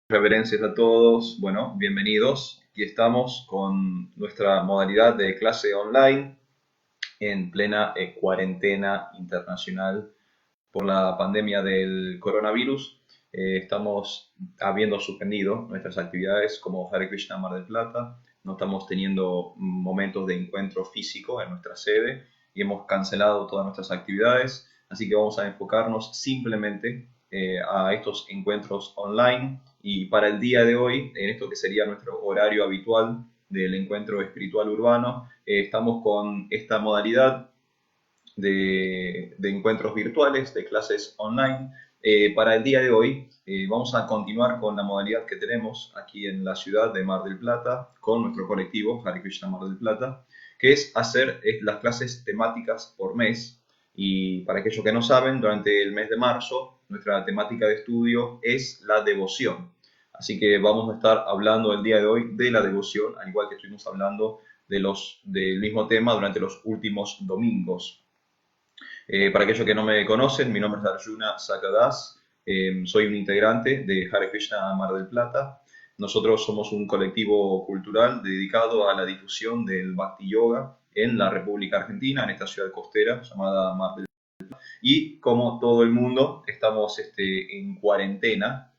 Reverencias a todos. Bueno, bienvenidos. Aquí estamos con nuestra modalidad de clase online en plena cuarentena internacional por la pandemia del coronavirus. Estamos habiendo suspendido nuestras actividades como Hare Krishna Mar del Plata. No estamos teniendo momentos de encuentro físico en nuestra sede y hemos cancelado todas nuestras actividades. Así que vamos a enfocarnos simplemente a estos encuentros online. Y para el día de hoy, en esto que sería nuestro horario habitual del encuentro espiritual urbano, estamos con esta modalidad de encuentros virtuales, de clases online. Para el día de hoy vamos a continuar con la modalidad que tenemos aquí en la ciudad de Mar del Plata con nuestro colectivo Hare Krishna Mar del Plata, que es hacer las clases temáticas por mes. Y para aquellos que no saben, durante el mes de marzo nuestra temática de estudio es la devoción. Así que vamos a estar hablando el día de hoy de la devoción, al igual que estuvimos hablando del mismo tema durante los últimos domingos. Para aquellos que no me conocen, mi nombre es Arjuna Sakadas, soy un integrante de Hare Krishna Mar del Plata. Nosotros somos un colectivo cultural dedicado a la difusión del Bhakti Yoga en la República Argentina, en esta ciudad costera llamada Mar del Plata. Y como todo el mundo, estamos en cuarentena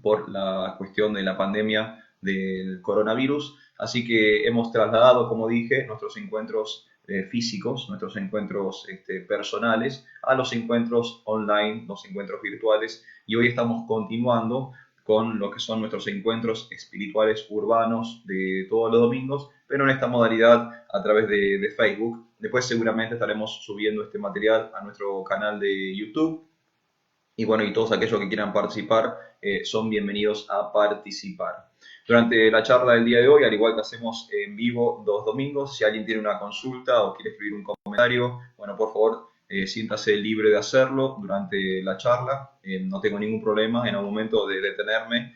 por la cuestión de la pandemia del coronavirus. Así que hemos trasladado, como dije, nuestros encuentros físicos, nuestros encuentros personales, a los encuentros online, los encuentros virtuales. Y hoy estamos continuando con lo que son nuestros encuentros espirituales urbanos de todos los domingos, pero en esta modalidad a través de Facebook. Después seguramente estaremos subiendo este material a nuestro canal de YouTube. Y bueno, y todos aquellos que quieran participar son bienvenidos a participar. Durante la charla del día de hoy, al igual que hacemos en vivo los domingos, si alguien tiene una consulta o quiere escribir un comentario, bueno, por favor, siéntase libre de hacerlo durante la charla. No tengo ningún problema en algún momento de detenerme,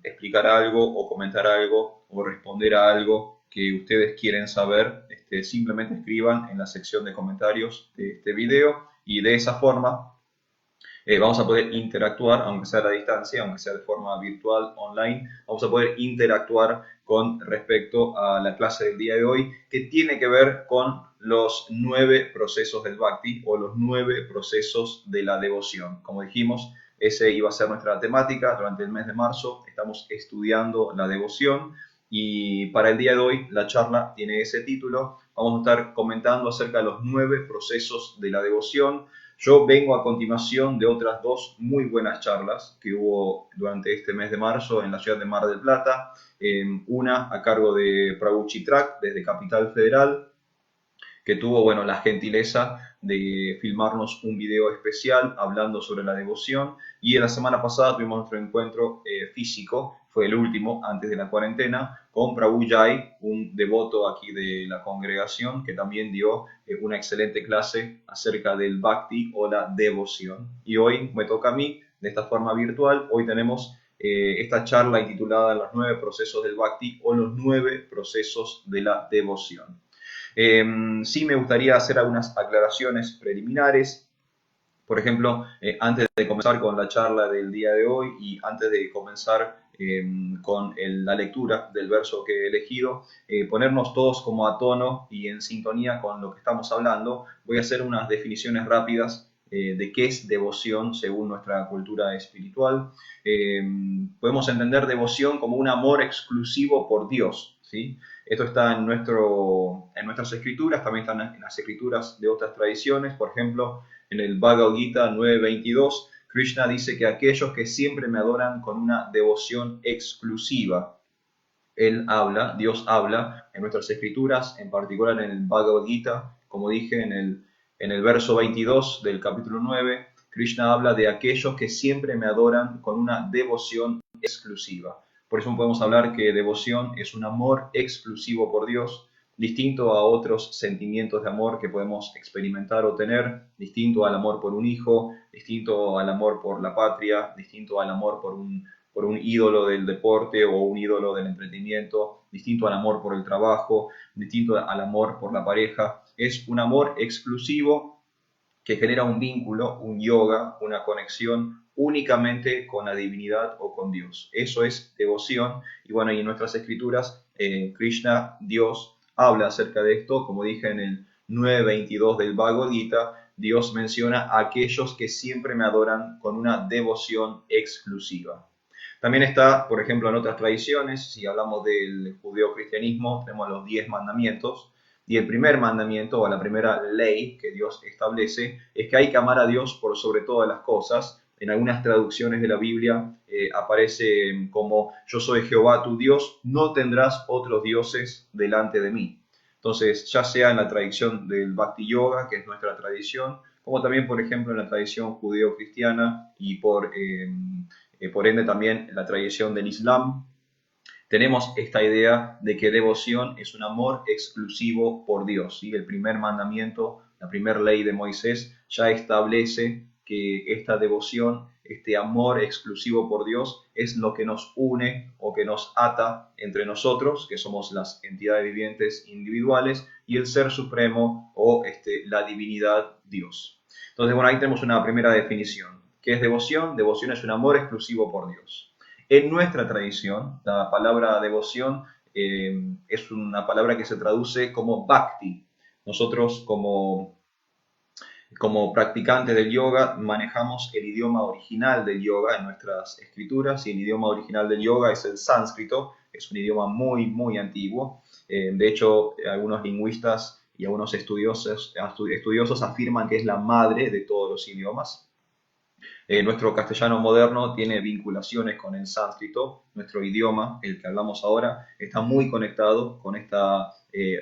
explicar algo o comentar algo o responder a algo que ustedes quieren saber. Simplemente escriban en la sección de comentarios de este video y de esa forma vamos a poder interactuar, aunque sea a la distancia, aunque sea de forma virtual, online, vamos a poder interactuar con respecto a la clase del día de hoy, que tiene que ver con los 9 procesos del Bhakti o los 9 procesos de la devoción. Como dijimos, ese iba a ser nuestra temática durante el mes de marzo. Estamos estudiando la devoción y para el día de hoy la charla tiene ese título. Vamos a estar comentando acerca de los 9 procesos de la devoción. Yo vengo a continuación de otras dos muy buenas charlas que hubo durante este mes de marzo en la ciudad de Mar del Plata. Una a cargo de Prabhu Chitrak desde Capital Federal, que tuvo, bueno, la gentileza de filmarnos un video especial hablando sobre la devoción. Y la semana pasada tuvimos nuestro encuentro físico, fue el último antes de la cuarentena, con Prabhu Jai, un devoto aquí de la congregación, que también dio una excelente clase acerca del Bhakti o la devoción. Y hoy me toca a mí, de esta forma virtual. Hoy tenemos esta charla intitulada Los 9 procesos del Bhakti o los 9 procesos de la devoción. Sí me gustaría hacer algunas aclaraciones preliminares. Por ejemplo, antes de comenzar con la charla del día de hoy y antes de comenzar con la lectura del verso que he elegido, ponernos todos como a tono y en sintonía con lo que estamos hablando, voy a hacer unas definiciones rápidas de qué es devoción según nuestra cultura espiritual. Podemos entender devoción como un amor exclusivo por Dios, ¿sí? Esto está en nuestras escrituras, también están en las escrituras de otras tradiciones. Por ejemplo, en el Bhagavad Gita 9.22, Krishna dice que aquellos que siempre me adoran con una devoción exclusiva, Dios habla en nuestras escrituras, en particular en el Bhagavad Gita, como dije en el verso 22 del capítulo 9, Krishna habla de aquellos que siempre me adoran con una devoción exclusiva. Por eso podemos hablar que devoción es un amor exclusivo por Dios, distinto a otros sentimientos de amor que podemos experimentar o tener, distinto al amor por un hijo, distinto al amor por la patria, distinto al amor por un ídolo del deporte o un ídolo del entretenimiento, distinto al amor por el trabajo, distinto al amor por la pareja. Es un amor exclusivo que genera un vínculo, un yoga, una conexión únicamente con la divinidad o con Dios. Eso es devoción. Y bueno, y en nuestras escrituras, Krishna, Dios, habla acerca de esto. Como dije en el 9.22 del Bhagavad Gita, Dios menciona a aquellos que siempre me adoran con una devoción exclusiva. También está, por ejemplo, en otras tradiciones, si hablamos del judeocristianismo, tenemos los 10 mandamientos, y el primer mandamiento o la primera ley que Dios establece es que hay que amar a Dios por sobre todas las cosas. En algunas traducciones de la Biblia aparece como yo soy Jehová tu Dios, no tendrás otros dioses delante de mí. Entonces, ya sea en la tradición del Bhakti Yoga, que es nuestra tradición, como también, por ejemplo, en la tradición judeo-cristiana y por ende también en la tradición del Islam, tenemos esta idea de que devoción es un amor exclusivo por Dios. ¿Sí? El primer mandamiento, la primera ley de Moisés, ya establece que esta devoción, este amor exclusivo por Dios, es lo que nos une o que nos ata entre nosotros, que somos las entidades vivientes individuales, y el Ser Supremo o la divinidad Dios. Entonces, bueno, ahí tenemos una primera definición. ¿Qué es devoción? Devoción es un amor exclusivo por Dios. En nuestra tradición, la palabra devoción es una palabra que se traduce como bhakti. Nosotros como practicantes del yoga manejamos el idioma original del yoga en nuestras escrituras, y el idioma original del yoga es el sánscrito, es un idioma muy, muy antiguo. De hecho, algunos lingüistas y algunos estudiosos afirman que es la madre de todos los idiomas. Nuestro castellano moderno tiene vinculaciones con el sánscrito. Nuestro idioma, el que hablamos ahora, está muy conectado con esta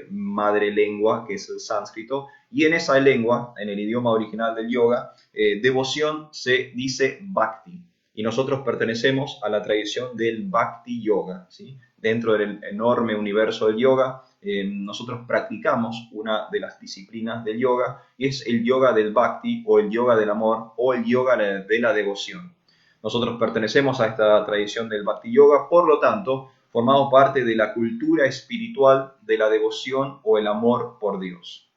madre lengua que es el sánscrito. Y en esa lengua, en el idioma original del yoga, devoción se dice bhakti. Y nosotros pertenecemos a la tradición del bhakti yoga, ¿sí? Dentro del enorme universo del yoga, nosotros practicamos una de las disciplinas del yoga, y es el yoga del bhakti o el yoga del amor o el yoga de la devoción. Nosotros pertenecemos a esta tradición del bhakti yoga, por lo tanto, formamos parte de la cultura espiritual de la devoción o el amor por Dios.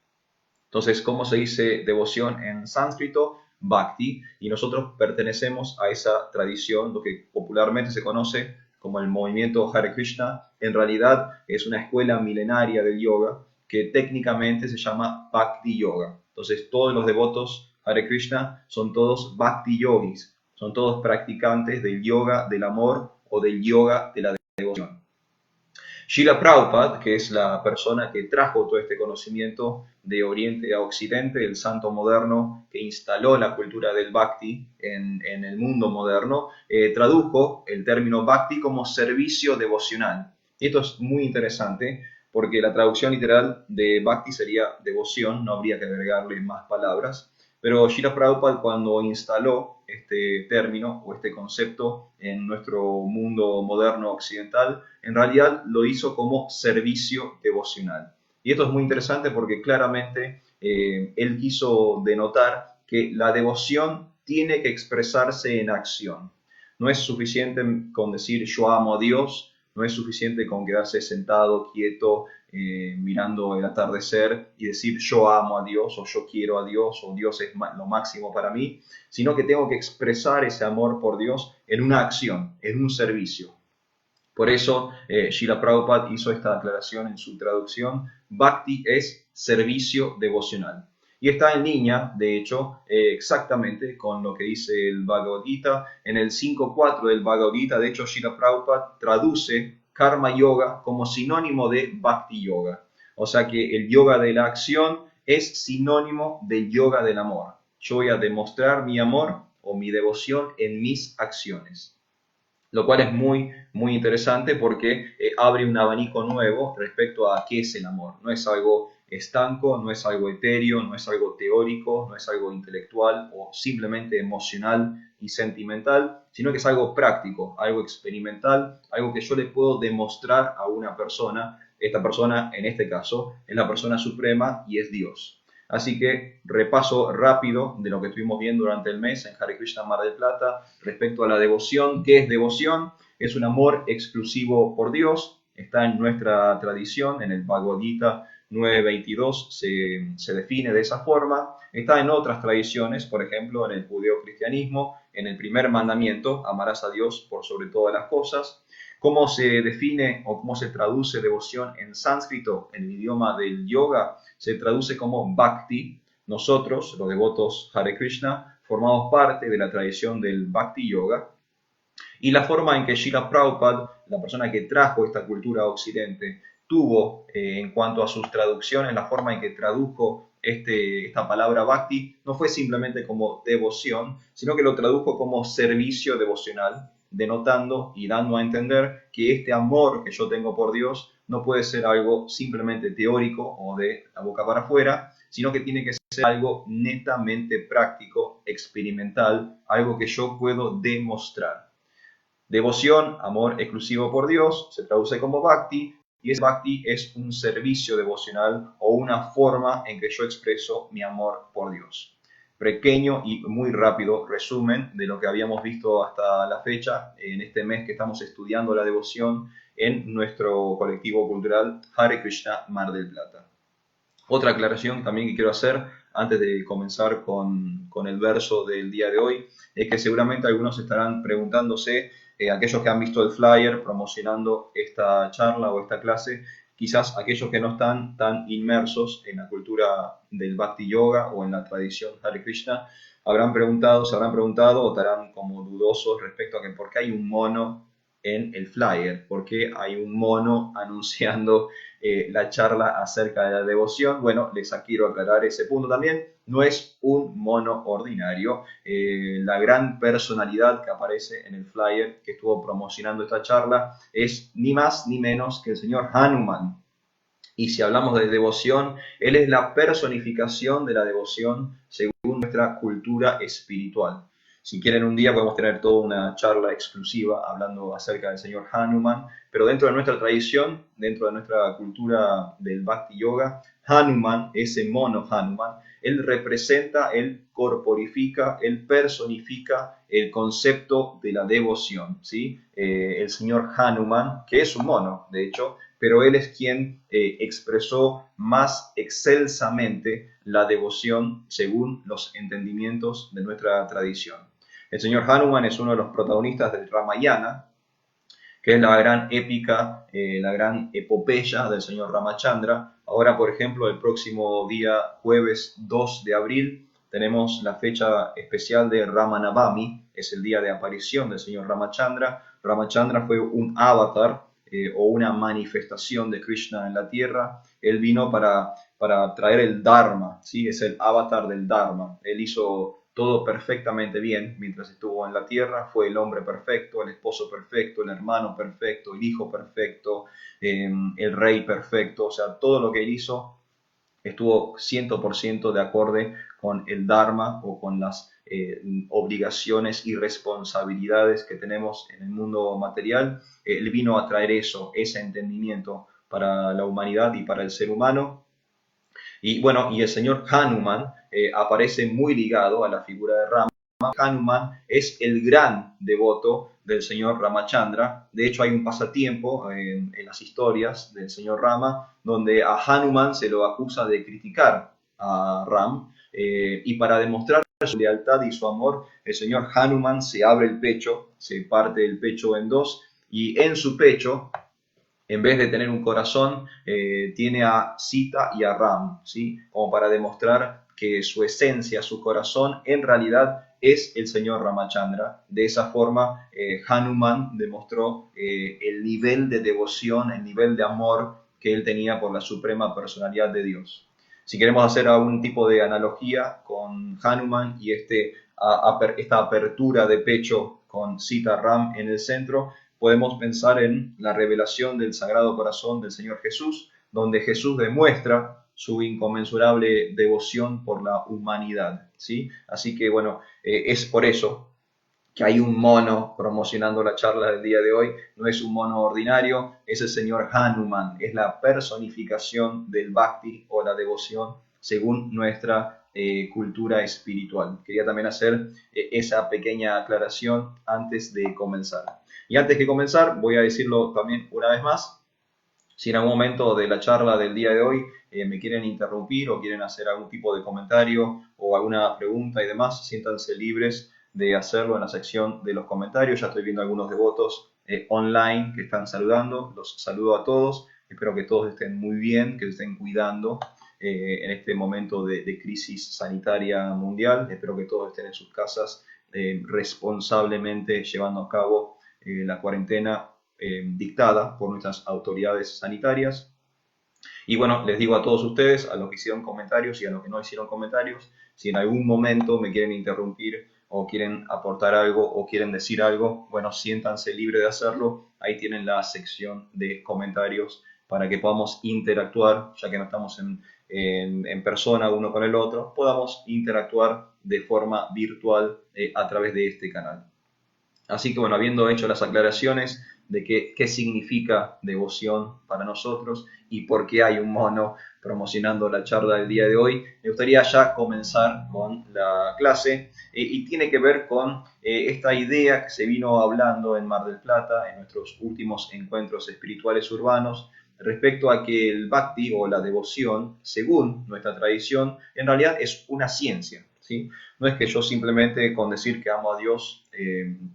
Entonces, ¿cómo se dice devoción en sánscrito? Bhakti, y nosotros pertenecemos a esa tradición, lo que popularmente se conoce como el movimiento Hare Krishna. En realidad es una escuela milenaria del yoga que técnicamente se llama Bhakti Yoga. Entonces, todos los devotos Hare Krishna son todos Bhakti Yogis, son todos practicantes del yoga del amor o del yoga de la devoción. Srila Prabhupada, que es la persona que trajo todo este conocimiento de Oriente a Occidente, el santo moderno que instaló la cultura del Bhakti en el mundo moderno, tradujo el término Bhakti como servicio devocional. Y esto es muy interesante porque la traducción literal de Bhakti sería devoción, no habría que agregarle más palabras. Pero Srila Prabhupada, cuando instaló este término o este concepto en nuestro mundo moderno occidental, en realidad lo hizo como servicio devocional. Y esto es muy interesante porque claramente él quiso denotar que la devoción tiene que expresarse en acción. No es suficiente con decir yo amo a Dios, no es suficiente con quedarse sentado, quieto, mirando el atardecer y decir yo amo a Dios o yo quiero a Dios o Dios es lo máximo para mí, sino que tengo que expresar ese amor por Dios en una acción, en un servicio. Por eso Srila Prabhupada hizo esta aclaración en su traducción: Bhakti es servicio devocional. Y está en línea, de hecho, exactamente con lo que dice el Bhagavad Gita. En el 5.4 del Bhagavad Gita, de hecho, Srila Prabhupada traduce Karma Yoga como sinónimo de Bhakti Yoga. O sea que el yoga de la acción es sinónimo del yoga del amor. Yo voy a demostrar mi amor o mi devoción en mis acciones. Lo cual es muy, muy interesante porque abre un abanico nuevo respecto a qué es el amor. No es algo estanco, no es algo etéreo, no es algo teórico, no es algo intelectual o simplemente emocional y sentimental, sino que es algo práctico, algo experimental, algo que yo le puedo demostrar a una persona. Esta persona, en este caso, es la persona suprema y es Dios. Así que repaso rápido de lo que estuvimos viendo durante el mes en Hare Krishna Mar del Plata respecto a la devoción. ¿Qué es devoción? Es un amor exclusivo por Dios. Está en nuestra tradición, en el Bhagavad Gita 9:22 se define de esa forma. Está en otras tradiciones, por ejemplo, en el judeocristianismo, en el primer mandamiento, amarás a Dios por sobre todas las cosas. ¿Cómo se define o cómo se traduce devoción en sánscrito, en el idioma del yoga? Se traduce como bhakti. Nosotros, los devotos Hare Krishna, formamos parte de la tradición del bhakti yoga. Y la forma en que Srila Prabhupada, la persona que trajo esta cultura a Occidente, tuvo en cuanto a sus traducciones, la forma en que tradujo esta palabra bhakti, no fue simplemente como devoción, sino que lo tradujo como servicio devocional, denotando y dando a entender que este amor que yo tengo por Dios no puede ser algo simplemente teórico o de la boca para afuera, sino que tiene que ser algo netamente práctico, experimental, algo que yo puedo demostrar. Devoción, amor exclusivo por Dios, se traduce como bhakti, y ese bhakti es un servicio devocional o una forma en que yo expreso mi amor por Dios. Pequeño y muy rápido resumen de lo que habíamos visto hasta la fecha, en este mes que estamos estudiando la devoción en nuestro colectivo cultural Hare Krishna Mar del Plata. Otra aclaración también que quiero hacer antes de comenzar con el verso del día de hoy es que seguramente algunos estarán preguntándose, aquellos que han visto el flyer promocionando esta charla o esta clase, quizás aquellos que no están tan inmersos en la cultura del Bhakti Yoga o en la tradición Hare Krishna, se habrán preguntado o estarán como dudosos respecto a que por qué hay un mono en el flyer, por qué hay un mono anunciando la charla acerca de la devoción. Bueno, les quiero aclarar ese punto también. No es un mono ordinario. La gran personalidad que aparece en el flyer que estuvo promocionando esta charla es ni más ni menos que el señor Hanuman. Y si hablamos de devoción, él es la personificación de la devoción según nuestra cultura espiritual. Si quieren un día podemos tener toda una charla exclusiva hablando acerca del señor Hanuman, pero dentro de nuestra tradición, dentro de nuestra cultura del Bhakti Yoga, Hanuman, ese mono Hanuman, él representa, él corporifica, él personifica el concepto de la devoción, ¿sí? El señor Hanuman, que es un mono, de hecho, pero él es quien expresó más excelsamente la devoción según los entendimientos de nuestra tradición. El señor Hanuman es uno de los protagonistas del Ramayana, que es la gran épica, la gran epopeya del señor Ramachandra. Ahora, por ejemplo, el próximo día jueves 2 de abril tenemos la fecha especial de Ramanavami, es el día de aparición del señor Ramachandra. Ramachandra fue un avatar o una manifestación de Krishna en la tierra. Él vino para traer el Dharma, ¿sí? Es el avatar del Dharma. Él hizo todo perfectamente bien mientras estuvo en la tierra, fue el hombre perfecto, el esposo perfecto, el hermano perfecto, el hijo perfecto, el rey perfecto, o sea, todo lo que él hizo estuvo 100% de acorde con el Dharma o con las obligaciones y responsabilidades que tenemos en el mundo material. Él vino a traer eso, ese entendimiento para la humanidad y para el ser humano. Y bueno, y el señor Hanuman aparece muy ligado a la figura de Rama. Hanuman es el gran devoto del señor Ramachandra. De hecho, hay un pasatiempo en las historias del señor Rama donde a Hanuman se lo acusa de criticar a Ram. Y para demostrar su lealtad y su amor, el señor Hanuman se abre el pecho, se parte el pecho en dos, y en su pecho, en vez de tener un corazón, tiene a Sita y a Ram, ¿sí? Como para demostrar que su esencia, su corazón, en realidad es el señor Ramachandra. De esa forma, Hanuman demostró el nivel de devoción, el nivel de amor que él tenía por la suprema personalidad de Dios. Si queremos hacer algún tipo de analogía con Hanuman y esta apertura de pecho con Sita Ram en el centro, podemos pensar en la revelación del Sagrado Corazón del Señor Jesús, donde Jesús demuestra su inconmensurable devoción por la humanidad, ¿sí? Así que bueno, es por eso que hay un mono promocionando la charla del día de hoy. No es un mono ordinario, es el señor Hanuman, es la personificación del Bhakti o la devoción según nuestra cultura espiritual. Quería también hacer esa pequeña aclaración antes de comenzar. Y antes de comenzar, voy a decirlo también una vez más, Si en algún momento de la charla del día de hoy me quieren interrumpir o quieren hacer algún tipo de comentario o alguna pregunta y demás, siéntanse libres de hacerlo en la sección de los comentarios. Ya estoy viendo algunos devotos online que están saludando. Los saludo a todos. Espero que todos estén muy bien, que se estén cuidando en este momento de crisis sanitaria mundial. Espero que todos estén en sus casas responsablemente llevando a cabo la cuarentena dictada por nuestras autoridades sanitarias. Y bueno, les digo a todos ustedes, a los que hicieron comentarios y a los que no hicieron comentarios, si en algún momento me quieren interrumpir o quieren aportar algo o quieren decir algo, bueno, siéntanse libres de hacerlo. Ahí tienen la sección de comentarios para que podamos interactuar, ya que no estamos en persona uno con el otro, podamos interactuar de forma virtual a través de este canal. Así que bueno, habiendo hecho las aclaraciones de qué significa devoción para nosotros y por qué hay un mono promocionando la charla del día de hoy, me gustaría ya comenzar con la clase y tiene que ver con esta idea que se vino hablando en Mar del Plata en nuestros últimos encuentros espirituales urbanos respecto a que el bhakti o la devoción, según nuestra tradición, en realidad es una ciencia, ¿sí? No es que yo simplemente con decir que amo a Dios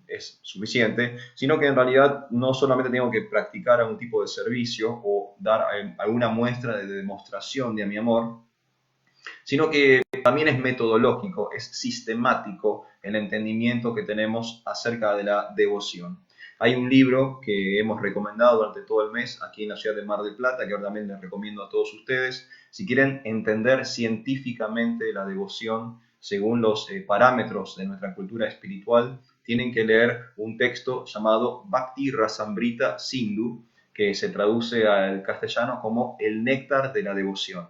es suficiente, sino que en realidad no solamente tengo que practicar algún tipo de servicio o dar alguna muestra de demostración de mi amor, sino que también es metodológico, es sistemático el entendimiento que tenemos acerca de la devoción. Hay un libro que hemos recomendado durante todo el mes aquí en la ciudad de Mar del Plata, que ahora también les recomiendo a todos ustedes. Si quieren entender científicamente la devoción según los parámetros de nuestra cultura espiritual, tienen que leer un texto llamado Bhakti Rasamrita Sindhu, que se traduce al castellano como El néctar de la devoción.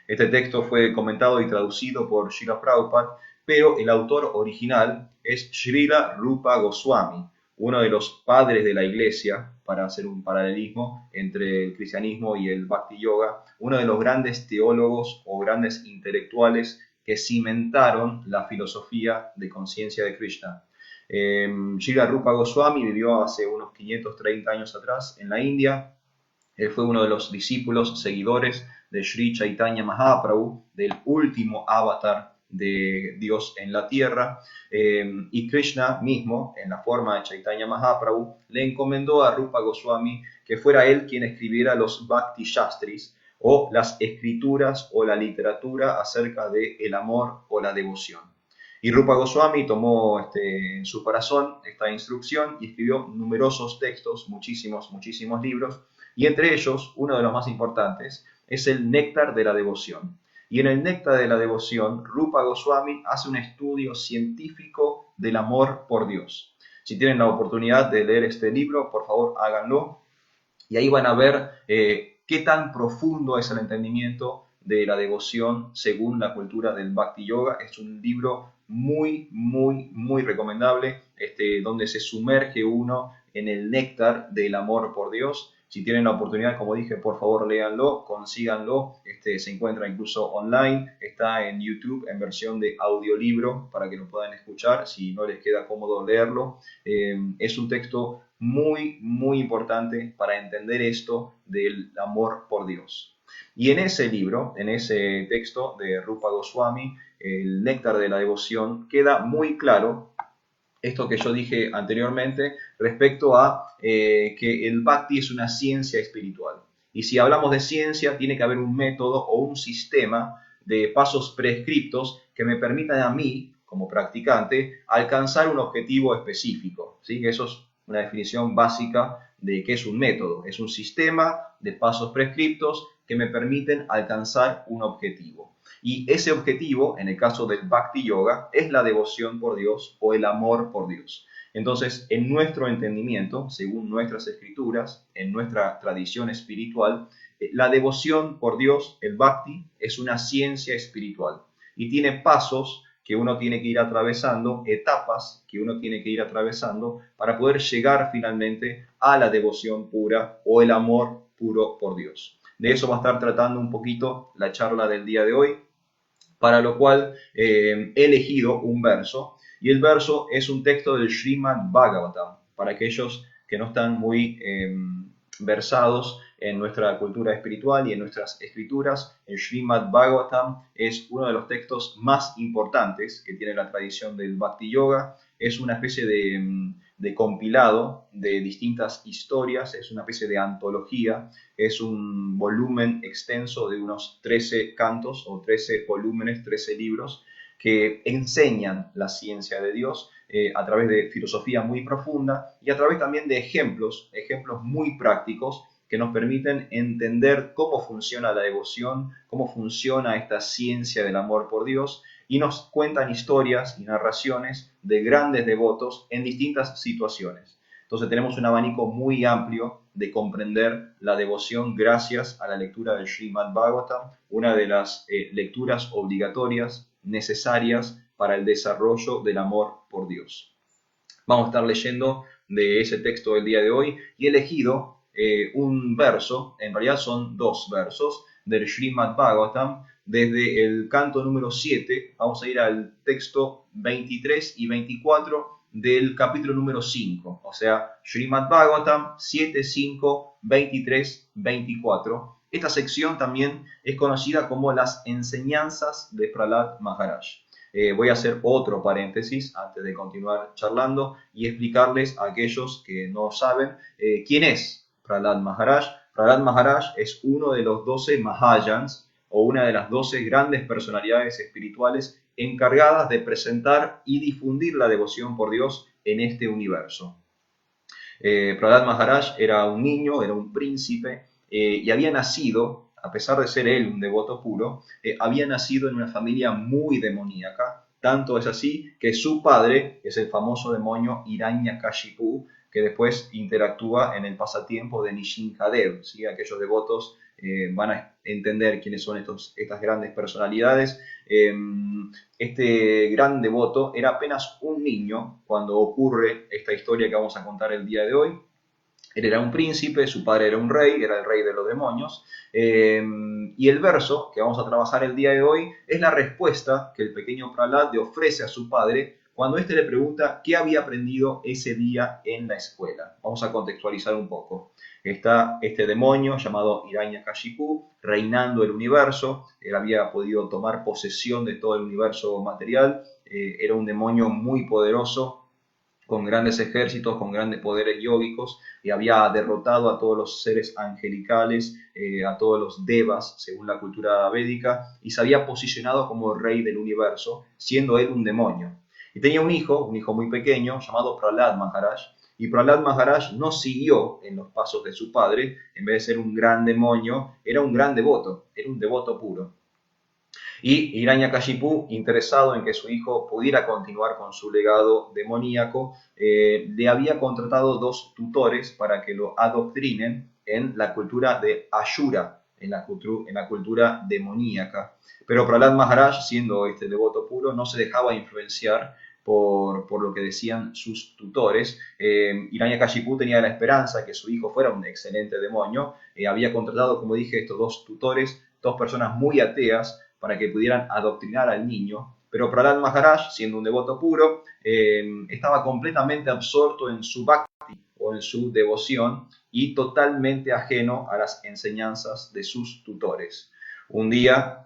Este texto fue comentado y traducido por Srila Prabhupada, pero el autor original es Srila Rupa Goswami, uno de los padres de la iglesia, para hacer un paralelismo entre el cristianismo y el Bhakti Yoga, uno de los grandes teólogos o grandes intelectuales que cimentaron la filosofía de conciencia de Krishna. Srila Rupa Goswami vivió hace unos 530 años atrás en la India. Él fue uno de los discípulos seguidores de Sri Chaitanya Mahaprabhu, del último avatar de Dios en la tierra, y Krishna mismo, en la forma de Chaitanya Mahaprabhu, le encomendó a Rupa Goswami que fuera él quien escribiera los Bhakti Shastris, o las escrituras o la literatura acerca del amor o la devoción. Y Rupa Goswami tomó en su corazón esta instrucción y escribió numerosos textos, muchísimos libros, y entre ellos, uno de los más importantes, es el Néctar de la Devoción. Y en el Néctar de la Devoción, Rupa Goswami hace un estudio científico del amor por Dios. Si tienen la oportunidad de leer este libro, por favor háganlo. Y ahí van a ver qué tan profundo es el entendimiento de la devoción según la cultura del Bhakti Yoga. Es un libro muy recomendable, donde se sumerge uno en el néctar del amor por Dios. Si tienen la oportunidad, como dije, por favor léanlo, consíganlo. Se encuentra incluso online, está en YouTube en versión de audiolibro para que lo puedan escuchar si no les queda cómodo leerlo. Es un texto muy importante para entender esto del amor por Dios. Y en ese libro, en ese texto de Rupa Goswami, el néctar de la devoción, queda muy claro esto que yo dije anteriormente respecto a que el Bhakti es una ciencia espiritual. Y si hablamos de ciencia, tiene que haber un método o un sistema de pasos prescriptos que me permitan a mí, como practicante, alcanzar un objetivo específico. ¿Sí? Eso es una definición básica de qué es un método. Es un sistema de pasos prescriptos que me permiten alcanzar un objetivo. Y ese objetivo, en el caso del Bhakti Yoga, es la devoción por Dios o el amor por Dios. Entonces, en nuestro entendimiento, según nuestras escrituras, en nuestra tradición espiritual, la devoción por Dios, el Bhakti, es una ciencia espiritual y tiene pasos que uno tiene que ir atravesando, etapas que uno tiene que ir atravesando para poder llegar finalmente a la devoción pura o el amor puro por Dios. De eso va a estar tratando un poquito la charla del día de hoy, para lo cual he elegido un verso, y el verso es un texto del Srimad Bhagavatam, para aquellos que no están muy versados en nuestra cultura espiritual y en nuestras escrituras. El Srimad Bhagavatam es uno de los textos más importantes que tiene la tradición del Bhakti Yoga. Es una especie de compilado de distintas historias, es una especie de antología, es un volumen extenso de unos 13 cantos o 13 volúmenes, 13 libros que enseñan la ciencia de Dios a través de filosofía muy profunda y a través también de ejemplos muy prácticos que nos permiten entender cómo funciona la devoción, cómo funciona esta ciencia del amor por Dios, y nos cuentan historias y narraciones de grandes devotos en distintas situaciones. Entonces tenemos un abanico muy amplio de comprender la devoción gracias a la lectura del Srimad Bhagavatam, una de las lecturas obligatorias necesarias para el desarrollo del amor por Dios. Vamos a estar leyendo de ese texto del día de hoy y he elegido un verso, en realidad son dos versos del Srimad Bhagavatam. Desde el canto número 7 vamos a ir al texto 23 y 24 del capítulo número 5, o sea, Srimad Bhagavatam 7, 5, 23, 24. Esta sección también es conocida como las enseñanzas de Prahlad Maharaj. Voy a hacer otro paréntesis antes de continuar charlando y explicarles a aquellos que no saben quién es Prahlad Maharaj. Prahlad Maharaj es uno de los 12 Mahayans, o una de las 12 grandes personalidades espirituales encargadas de presentar y difundir la devoción por Dios en este universo. Prahlad Maharaj era un niño, era un príncipe, y había nacido, a pesar de ser él un devoto puro, había nacido en una familia muy demoníaca. Tanto es así que su padre es el famoso demonio Hiranyakashipu, que después interactúa en el pasatiempo de Nishinkadev, ¿sí? Aquellos devotos van a entender quiénes son estas grandes personalidades. Este gran devoto era apenas un niño cuando ocurre esta historia que vamos a contar el día de hoy. Él era un príncipe, su padre era un rey, era el rey de los demonios. Y el verso que vamos a trabajar el día de hoy es la respuesta que el pequeño Prahlad le ofrece a su padre cuando éste le pregunta qué había aprendido ese día en la escuela. Vamos a contextualizar un poco. Está este demonio llamado Hiranyakashipu reinando el universo. Él había podido tomar posesión de todo el universo material. Era un demonio muy poderoso, con grandes ejércitos, con grandes poderes yógicos, y había derrotado a todos los seres angelicales, a todos los devas, según la cultura védica, y se había posicionado como rey del universo, siendo él un demonio. Y tenía un hijo muy pequeño, llamado Prahlad Maharaj, y Prahlad Maharaj no siguió en los pasos de su padre. En vez de ser un gran demonio, era un gran devoto, era un devoto puro. Y Hiranyakashipu, interesado en que su hijo pudiera continuar con su legado demoníaco, le había contratado 2 tutores para que lo adoctrinen en la cultura de Ashura, en la cultura demoníaca. Pero Prahlad Maharaj, siendo este devoto puro, no se dejaba influenciar por lo que decían sus tutores. Hiranyakashipu tenía la esperanza que su hijo fuera un excelente demonio. Había contratado, como dije, estos 2 tutores, 2 personas muy ateas, para que pudieran adoctrinar al niño. Pero Prahlad Maharaj, siendo un devoto puro, estaba completamente absorto en su bhakti o en su devoción y totalmente ajeno a las enseñanzas de sus tutores. Un día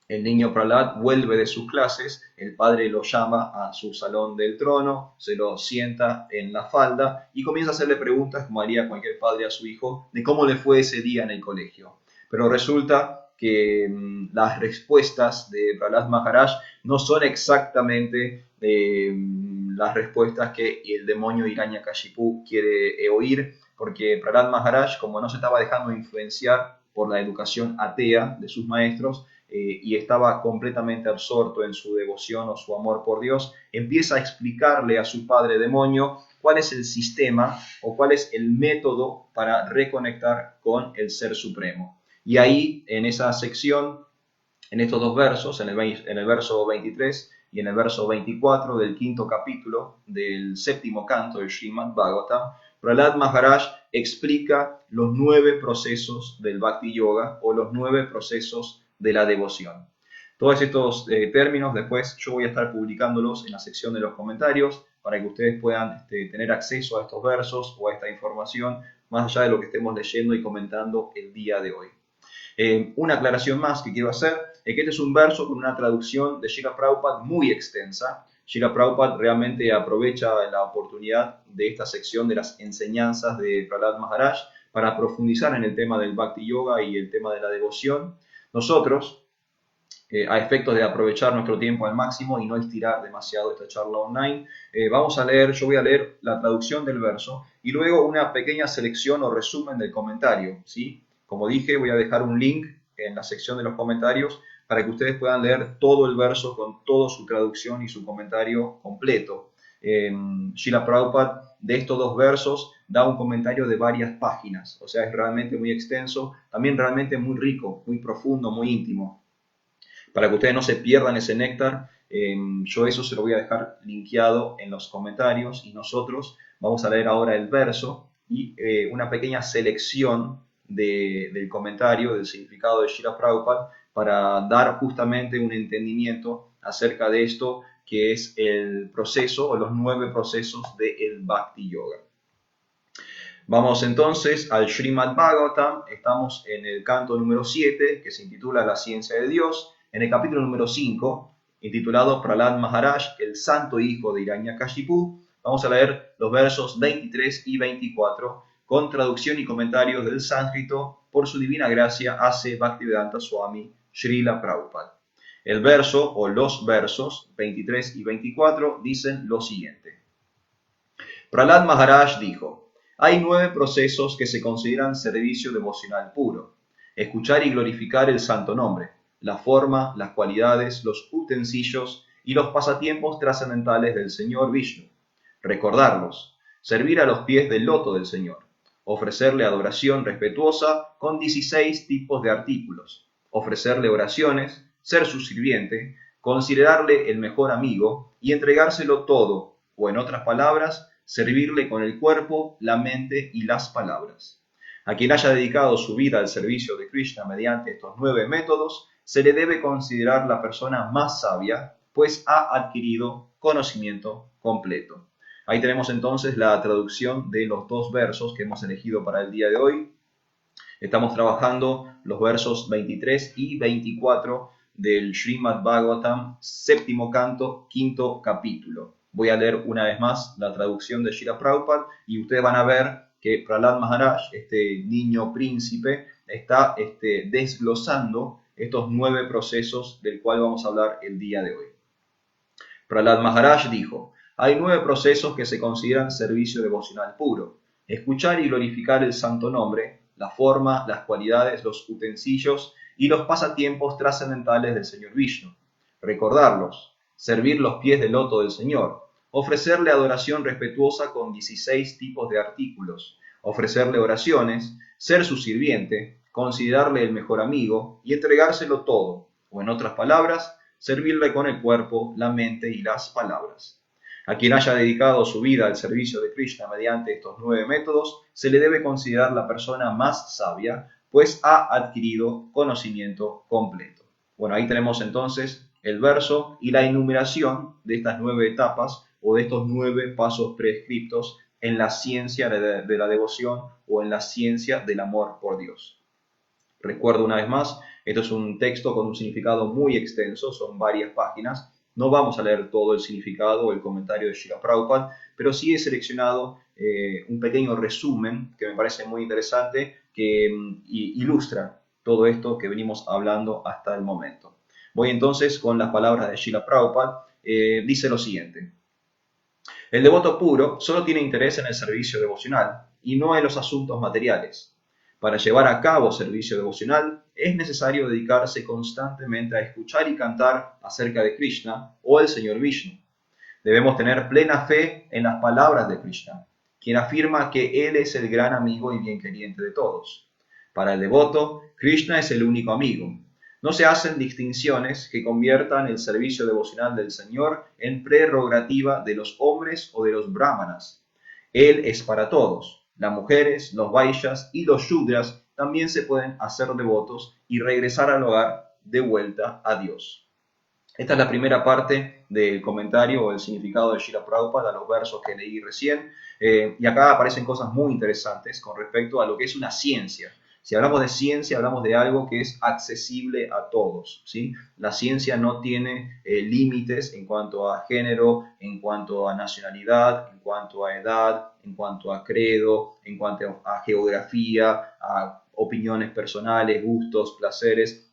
el niño Prahlad vuelve de sus clases, el padre lo llama a su salón del trono, se lo sienta en la falda y comienza a hacerle preguntas, como haría cualquier padre a su hijo, de cómo le fue ese día en el colegio. Pero resulta que las respuestas de Prahlad Maharaj no son exactamente las respuestas que el demonio Hiranyakashipu quiere oír, porque Prahlad Maharaj, como no se estaba dejando influenciar por la educación atea de sus maestros, y estaba completamente absorto en su devoción o su amor por Dios, empieza a explicarle a su padre demonio cuál es el sistema o cuál es el método para reconectar con el Ser Supremo. Y ahí, en esa sección, en estos 2 versos, en el verso 23 y en el verso 24 del 5º capítulo del 7º canto del Srimad Bhagavatam, Prahlad Maharaj explica los 9 procesos del Bhakti Yoga o los 9 procesos de la devoción. Todos estos términos después yo voy a estar publicándolos en la sección de los comentarios para que ustedes puedan tener acceso a estos versos o a esta información más allá de lo que estemos leyendo y comentando el día de hoy. Una aclaración más que quiero hacer es que este es un verso con una traducción de Srila Prabhupada muy extensa. Srila Prabhupada realmente aprovecha la oportunidad de esta sección de las enseñanzas de Prahlad Maharaj para profundizar en el tema del Bhakti Yoga y el tema de la devoción. Nosotros, a efectos de aprovechar nuestro tiempo al máximo y no estirar demasiado esta charla online, yo voy a leer la traducción del verso y luego una pequeña selección o resumen del comentario, ¿sí? Como dije, voy a dejar un link en la sección de los comentarios para que ustedes puedan leer todo el verso con toda su traducción y su comentario completo. Srila Prabhupada de estos dos versos da un comentario de varias páginas, o sea, es realmente muy extenso, también realmente muy rico, muy profundo, muy íntimo. Para que ustedes no se pierdan ese néctar, yo eso se lo voy a dejar linkeado en los comentarios y nosotros vamos a leer ahora el verso y una pequeña selección del comentario, del significado de Srila Prabhupada, para dar justamente un entendimiento acerca de esto que es el proceso o los 9 procesos del Bhakti Yoga. Vamos entonces al Srimad Bhagavatam, estamos en el canto número 7, que se intitula La ciencia de Dios, en el capítulo número 5, intitulado Prahlad Maharaj, el santo hijo de Hiranyakashipu. Vamos a leer los versos 23 y 24, con traducción y comentarios del sánscrito, por su divina gracia, hace Bhaktivedanta Swami Srila Prabhupada. El verso o los versos 23 y 24 dicen lo siguiente. Prahlad Maharaj dijo: hay 9 procesos que se consideran servicio devocional puro: escuchar y glorificar el santo nombre, la forma, las cualidades, los utensilios y los pasatiempos trascendentales del Señor Vishnu, recordarlos, servir a los pies del loto del Señor, ofrecerle adoración respetuosa con 16 tipos de artículos, ofrecerle oraciones, ser su sirviente, considerarle el mejor amigo y entregárselo todo, o en otras palabras, servirle con el cuerpo, la mente y las palabras. A quien haya dedicado su vida al servicio de Krishna mediante estos 9 métodos, se le debe considerar la persona más sabia, pues ha adquirido conocimiento completo. Ahí tenemos entonces la traducción de los 2 versos que hemos elegido para el día de hoy. Estamos trabajando los versos 23 y 24 del Srimad Bhagavatam, séptimo canto, quinto capítulo. Voy a leer una vez más la traducción de Srila Prabhupada y ustedes van a ver que Prahlad Maharaj, este niño príncipe, está desglosando estos 9 procesos del cual vamos a hablar el día de hoy. Prahlad Maharaj dijo: hay 9 procesos que se consideran servicio devocional puro: escuchar y glorificar el santo nombre, la forma, las cualidades, los utensilios y los pasatiempos trascendentales del Señor Vishnu, recordarlos, servir los pies del loto del Señor, ofrecerle adoración respetuosa con 16 tipos de artículos, ofrecerle oraciones, ser su sirviente, considerarle el mejor amigo y entregárselo todo, o en otras palabras, servirle con el cuerpo, la mente y las palabras. A quien haya dedicado su vida al servicio de Krishna mediante estos 9 métodos, se le debe considerar la persona más sabia, pues ha adquirido conocimiento completo. Bueno, ahí tenemos entonces el verso y la enumeración de estas 9 etapas o de estos 9 pasos prescriptos en la ciencia de la devoción o en la ciencia del amor por Dios. Recuerdo una vez más, esto es un texto con un significado muy extenso, son varias páginas. No vamos a leer todo el significado o el comentario de Srila Prabhupada, pero sí he seleccionado un pequeño resumen que me parece muy interesante, que ilustra todo esto que venimos hablando hasta el momento. Voy entonces con las palabras de Srila Prabhupada. Dice lo siguiente: el devoto puro solo tiene interés en el servicio devocional y no en los asuntos materiales. Para llevar a cabo servicio devocional es necesario dedicarse constantemente a escuchar y cantar acerca de Krishna o el Señor Vishnu. Debemos tener plena fe en las palabras de Krishna, quien afirma que Él es el gran amigo y bien queriente de todos. Para el devoto, Krishna es el único amigo. No se hacen distinciones que conviertan el servicio devocional del Señor en prerrogativa de los hombres o de los brahmanas. Él es para todos. Las mujeres, los vaishyas y los shudras también se pueden hacer devotos y regresar al hogar de vuelta a Dios. Esta es la primera parte del comentario o el significado de Srila Prabhupada a los versos que leí recién. Y acá aparecen cosas muy interesantes con respecto a lo que es una ciencia. Si hablamos de ciencia, hablamos de algo que es accesible a todos, ¿sí? La ciencia no tiene límites en cuanto a género, en cuanto a nacionalidad, en cuanto a edad, en cuanto a credo, en cuanto a geografía, a opiniones personales, gustos, placeres.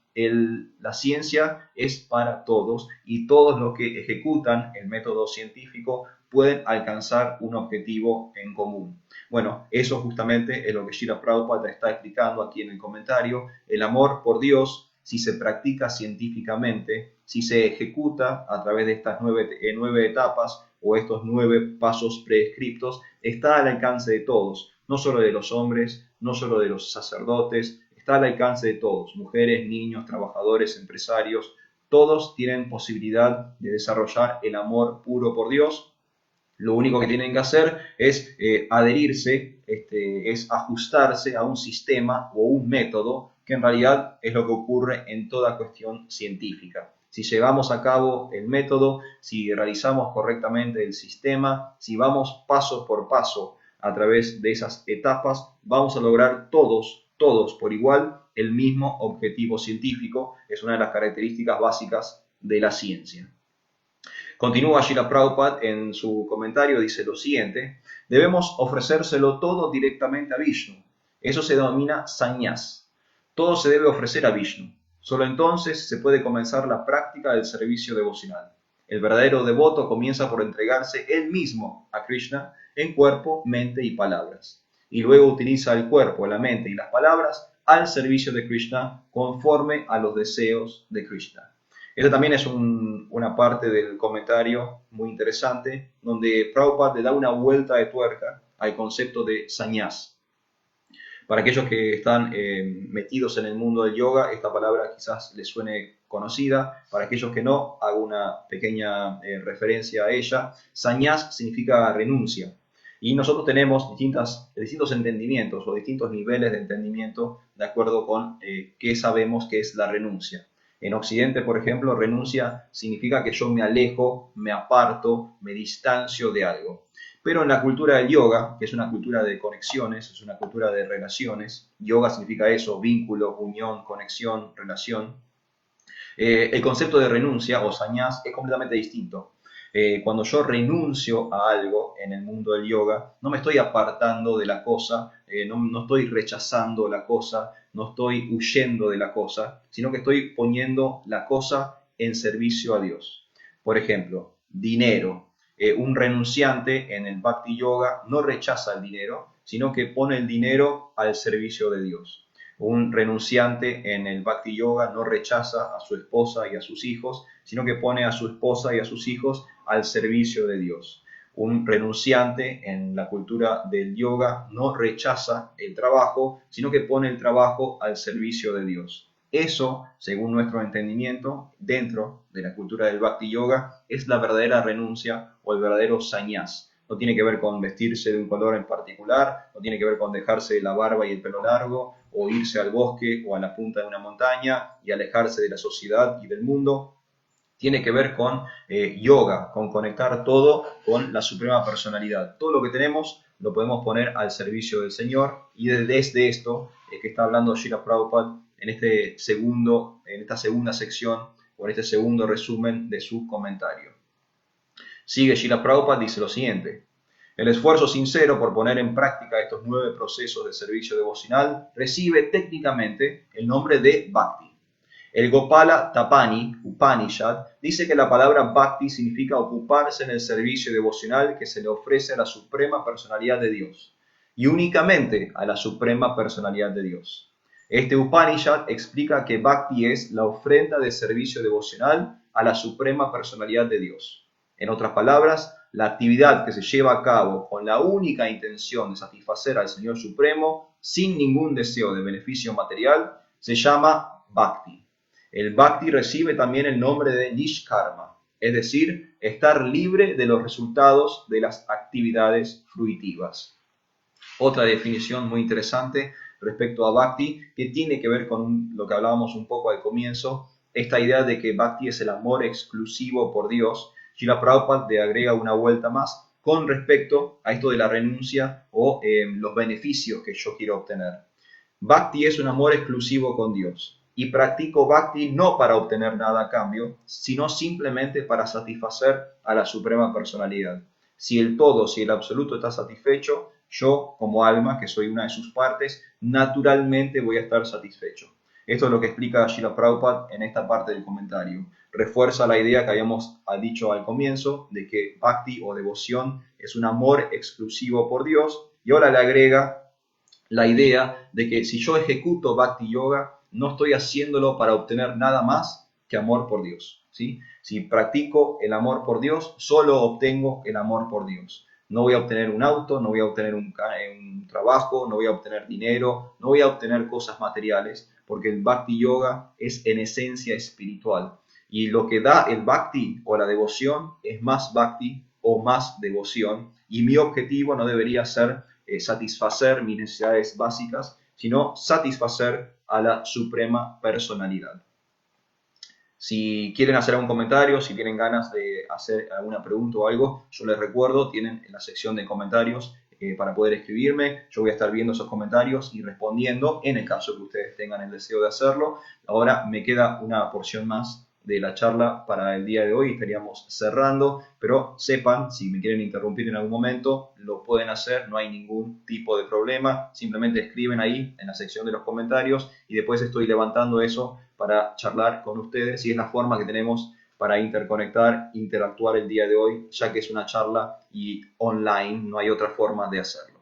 La ciencia es para todos y todos los que ejecutan el método científico pueden alcanzar un objetivo en común. Bueno, eso justamente es lo que Srila Prabhupada está explicando aquí en el comentario. El amor por Dios, si se practica científicamente, si se ejecuta a través de estas nueve etapas o estos 9 pasos prescriptos, está al alcance de todos, no solo de los hombres, no solo de los sacerdotes, está al alcance de todos, mujeres, niños, trabajadores, empresarios, todos tienen posibilidad de desarrollar el amor puro por Dios. Lo único que tienen que hacer es adherirse, es ajustarse a un sistema o un método que en realidad es lo que ocurre en toda cuestión científica. Si llevamos a cabo el método, si realizamos correctamente el sistema, si vamos paso por paso a través de esas etapas, vamos a lograr todos por igual el mismo objetivo científico. Es una de las características básicas de la ciencia. Continúa Srila Prabhupada en su comentario, dice lo siguiente: debemos ofrecérselo todo directamente a Vishnu. Eso se denomina sannyas. Todo se debe ofrecer a Vishnu. Solo entonces se puede comenzar la práctica del servicio devocional. El verdadero devoto comienza por entregarse él mismo a Krishna en cuerpo, mente y palabras. Y luego utiliza el cuerpo, la mente y las palabras al servicio de Krishna conforme a los deseos de Krishna. Esta también es una parte del comentario muy interesante, donde Prabhupada le da una vuelta de tuerca al concepto de sannyas. Para aquellos que están metidos en el mundo del yoga, esta palabra quizás les suene conocida. Para aquellos que no, hago una pequeña referencia a ella. Sannyas significa renuncia. Y nosotros tenemos distintos entendimientos o distintos niveles de entendimiento de acuerdo con qué sabemos que es la renuncia. En Occidente, por ejemplo, renuncia significa que yo me alejo, me aparto, me distancio de algo. Pero en la cultura del yoga, que es una cultura de conexiones, es una cultura de relaciones, yoga significa eso, vínculo, unión, conexión, relación, el concepto de renuncia o sannyas es completamente distinto. Cuando yo renuncio a algo en el mundo del yoga, no me estoy apartando de la cosa, no estoy rechazando la cosa, no estoy huyendo de la cosa, sino que estoy poniendo la cosa en servicio a Dios. Por ejemplo, dinero. Un renunciante en el Bhakti Yoga no rechaza el dinero, sino que pone el dinero al servicio de Dios. Un renunciante en el Bhakti Yoga no rechaza a su esposa y a sus hijos, sino que pone a su esposa y a sus hijos al servicio de Dios. Un renunciante en la cultura del yoga no rechaza el trabajo, sino que pone el trabajo al servicio de Dios. Eso, según nuestro entendimiento, dentro de la cultura del Bhakti Yoga, es la verdadera renuncia o el verdadero sannyas. No tiene que ver con vestirse de un color en particular, no tiene que ver con dejarse la barba y el pelo largo, o irse al bosque o a la punta de una montaña y alejarse de la sociedad y del mundo. Tiene que ver con yoga, con conectar todo con la suprema personalidad. Todo lo que tenemos lo podemos poner al servicio del Señor, y desde esto que está hablando Srila Prabhupada en esta segunda sección o en este segundo resumen de su comentario. Sigue Srila Prabhupada, dice lo siguiente: el esfuerzo sincero por poner en práctica estos 9 procesos de servicio devocional recibe técnicamente el nombre de Bhakti. El Gopala Tapani Upanishad dice que la palabra Bhakti significa ocuparse en el servicio devocional que se le ofrece a la suprema personalidad de Dios, y únicamente a la suprema personalidad de Dios. Este Upanishad explica que Bhakti es la ofrenda de servicio devocional a la suprema personalidad de Dios. En otras palabras, la actividad que se lleva a cabo con la única intención de satisfacer al Señor Supremo, sin ningún deseo de beneficio material, se llama Bhakti. El Bhakti recibe también el nombre de Nishkarma, es decir, estar libre de los resultados de las actividades fruitivas. Otra definición muy interesante respecto a Bhakti, que tiene que ver con lo que hablábamos un poco al comienzo, esta idea de que Bhakti es el amor exclusivo por Dios, Srila Prabhupada le agrega una vuelta más con respecto a esto de la renuncia o los beneficios que yo quiero obtener. Bhakti es un amor exclusivo con Dios y practico Bhakti no para obtener nada a cambio, sino simplemente para satisfacer a la Suprema Personalidad. Si el todo, si el absoluto está satisfecho, yo como alma, que soy una de sus partes, naturalmente voy a estar satisfecho. Esto es lo que explica Srila Prabhupada en esta parte del comentario. Refuerza la idea que habíamos dicho al comienzo de que Bhakti o devoción es un amor exclusivo por Dios, y ahora le agrega la idea de que si yo ejecuto Bhakti Yoga, no estoy haciéndolo para obtener nada más que amor por Dios, ¿sí? Si practico el amor por Dios, solo obtengo el amor por Dios. No voy a obtener un auto, no voy a obtener un trabajo, no voy a obtener dinero, no voy a obtener cosas materiales, porque el Bhakti Yoga es en esencia espiritual. Y lo que da el Bhakti o la devoción es más Bhakti o más devoción. Y mi objetivo no debería ser satisfacer mis necesidades básicas, sino satisfacer a la Suprema Personalidad. Si quieren hacer algún comentario, si tienen ganas de hacer alguna pregunta o algo, yo les recuerdo, tienen en la sección de comentarios para poder escribirme. Yo voy a estar viendo esos comentarios y respondiendo en el caso que ustedes tengan el deseo de hacerlo. Ahora me queda una porción más de la charla para el día de hoy, estaríamos cerrando, pero sepan, si me quieren interrumpir en algún momento, lo pueden hacer, no hay ningún tipo de problema, simplemente escriben ahí en la sección de los comentarios y después estoy levantando eso para charlar con ustedes y es la forma que tenemos para interconectar, interactuar el día de hoy, ya que es una charla y online, no hay otra forma de hacerlo.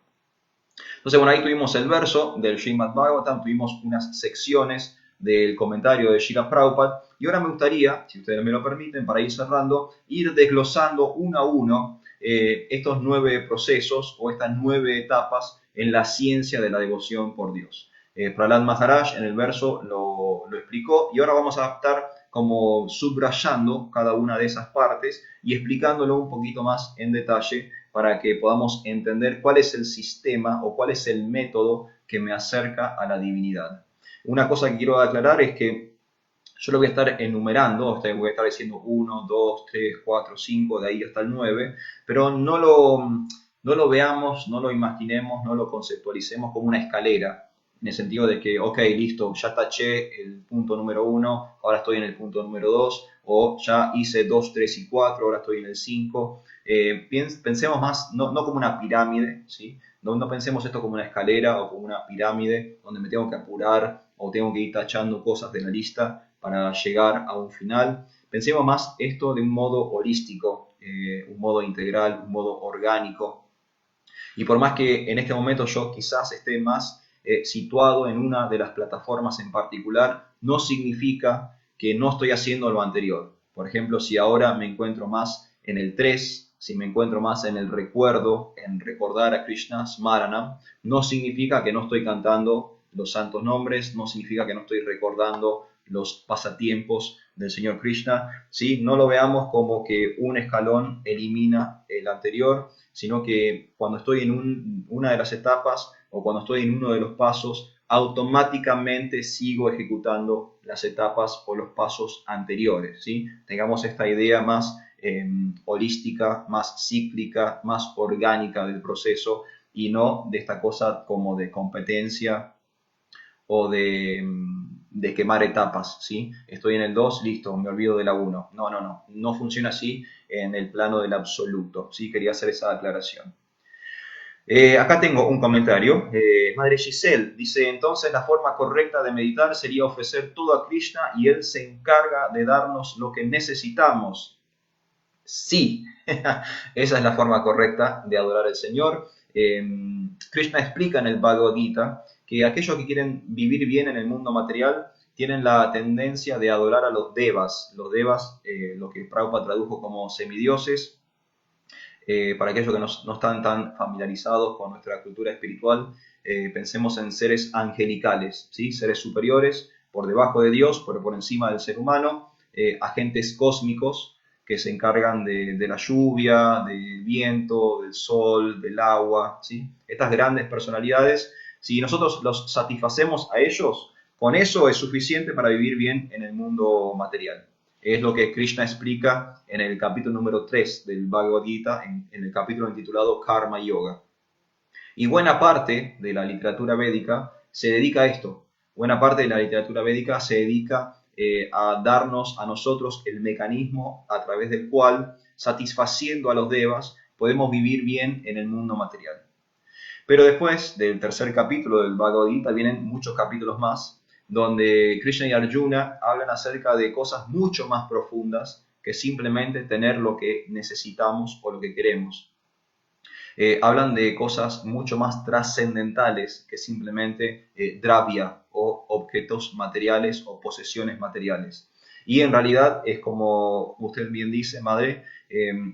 Entonces, bueno, ahí tuvimos el verso del Srimad Bhagavatam, tuvimos unas secciones del comentario de Srila Prabhupada, y ahora me gustaría, si ustedes me lo permiten, para ir cerrando, ir desglosando uno a uno estos 9 procesos o estas 9 etapas en la ciencia de la devoción por Dios. Prahlad Maharaj en el verso lo explicó y ahora vamos a estar como subrayando cada una de esas partes y explicándolo un poquito más en detalle para que podamos entender cuál es el sistema o cuál es el método que me acerca a la divinidad. Una cosa que quiero aclarar es que yo lo voy a estar enumerando, voy a estar diciendo 1, 2, 3, 4, 5, de ahí hasta el 9, pero no lo veamos, no lo imaginemos, no lo conceptualicemos como una escalera, en el sentido de que, ok, listo, ya taché el punto número 1, ahora estoy en el punto número 2, o ya hice 2, 3 y 4, ahora estoy en el 5. Pensemos más, no como una pirámide, ¿sí? No pensemos esto como una escalera o como una pirámide donde me tengo que apurar o tengo que ir tachando cosas de la lista para llegar a un final. Pensemos más esto de un modo holístico, un modo integral, un modo orgánico. Y por más que en este momento yo quizás esté más situado en una de las plataformas en particular, no significa que no estoy haciendo lo anterior. Por ejemplo, si ahora me encuentro más en el 3, si me encuentro más en el recuerdo, en recordar a Krishna, Smarana, no significa que no estoy cantando los santos nombres, no significa que no estoy recordando los pasatiempos del Señor Krishna, ¿sí? No lo veamos como que un escalón elimina el anterior, sino que cuando estoy en una de las etapas o cuando estoy en uno de los pasos, automáticamente sigo ejecutando las etapas o los pasos anteriores, ¿sí? Tengamos esta idea más holística, más cíclica, más orgánica del proceso y no de esta cosa como de competencia o de quemar etapas, ¿sí? Estoy en el 2, listo, me olvido de la 1. No funciona así en el plano del absoluto, ¿sí? Quería hacer esa aclaración. Acá tengo un comentario. Madre Giselle dice, entonces la forma correcta de meditar sería ofrecer todo a Krishna y él se encarga de darnos lo que necesitamos. Sí, esa es la forma correcta de adorar al Señor. Krishna explica en el Bhagavad Gita que aquellos que quieren vivir bien en el mundo material tienen la tendencia de adorar a los devas. Los devas, lo que Prabhupada tradujo como semidioses, para aquellos que no están tan familiarizados con nuestra cultura espiritual, pensemos en seres angelicales, ¿sí? Seres superiores, por debajo de Dios, pero por encima del ser humano, agentes cósmicos que se encargan de la lluvia, del viento, del sol, del agua, ¿sí? Estas grandes personalidades, si nosotros los satisfacemos a ellos, Con eso es suficiente para vivir bien en el mundo material. Es lo que Krishna explica en el capítulo número 3 del Bhagavad Gita, en el capítulo intitulado Karma Yoga. Y buena parte de la literatura védica se dedica a esto. Buena parte de la literatura védica se dedica a darnos a nosotros el mecanismo a través del cual, satisfaciendo a los devas, podemos vivir bien en el mundo material. Pero después del tercer capítulo del Bhagavad Gita vienen muchos capítulos más, donde Krishna y Arjuna hablan acerca de cosas mucho más profundas que simplemente tener lo que necesitamos o lo que queremos. Hablan de cosas mucho más trascendentales que simplemente dravya o objetos materiales o posesiones materiales. Y en realidad es como usted bien dice, madre,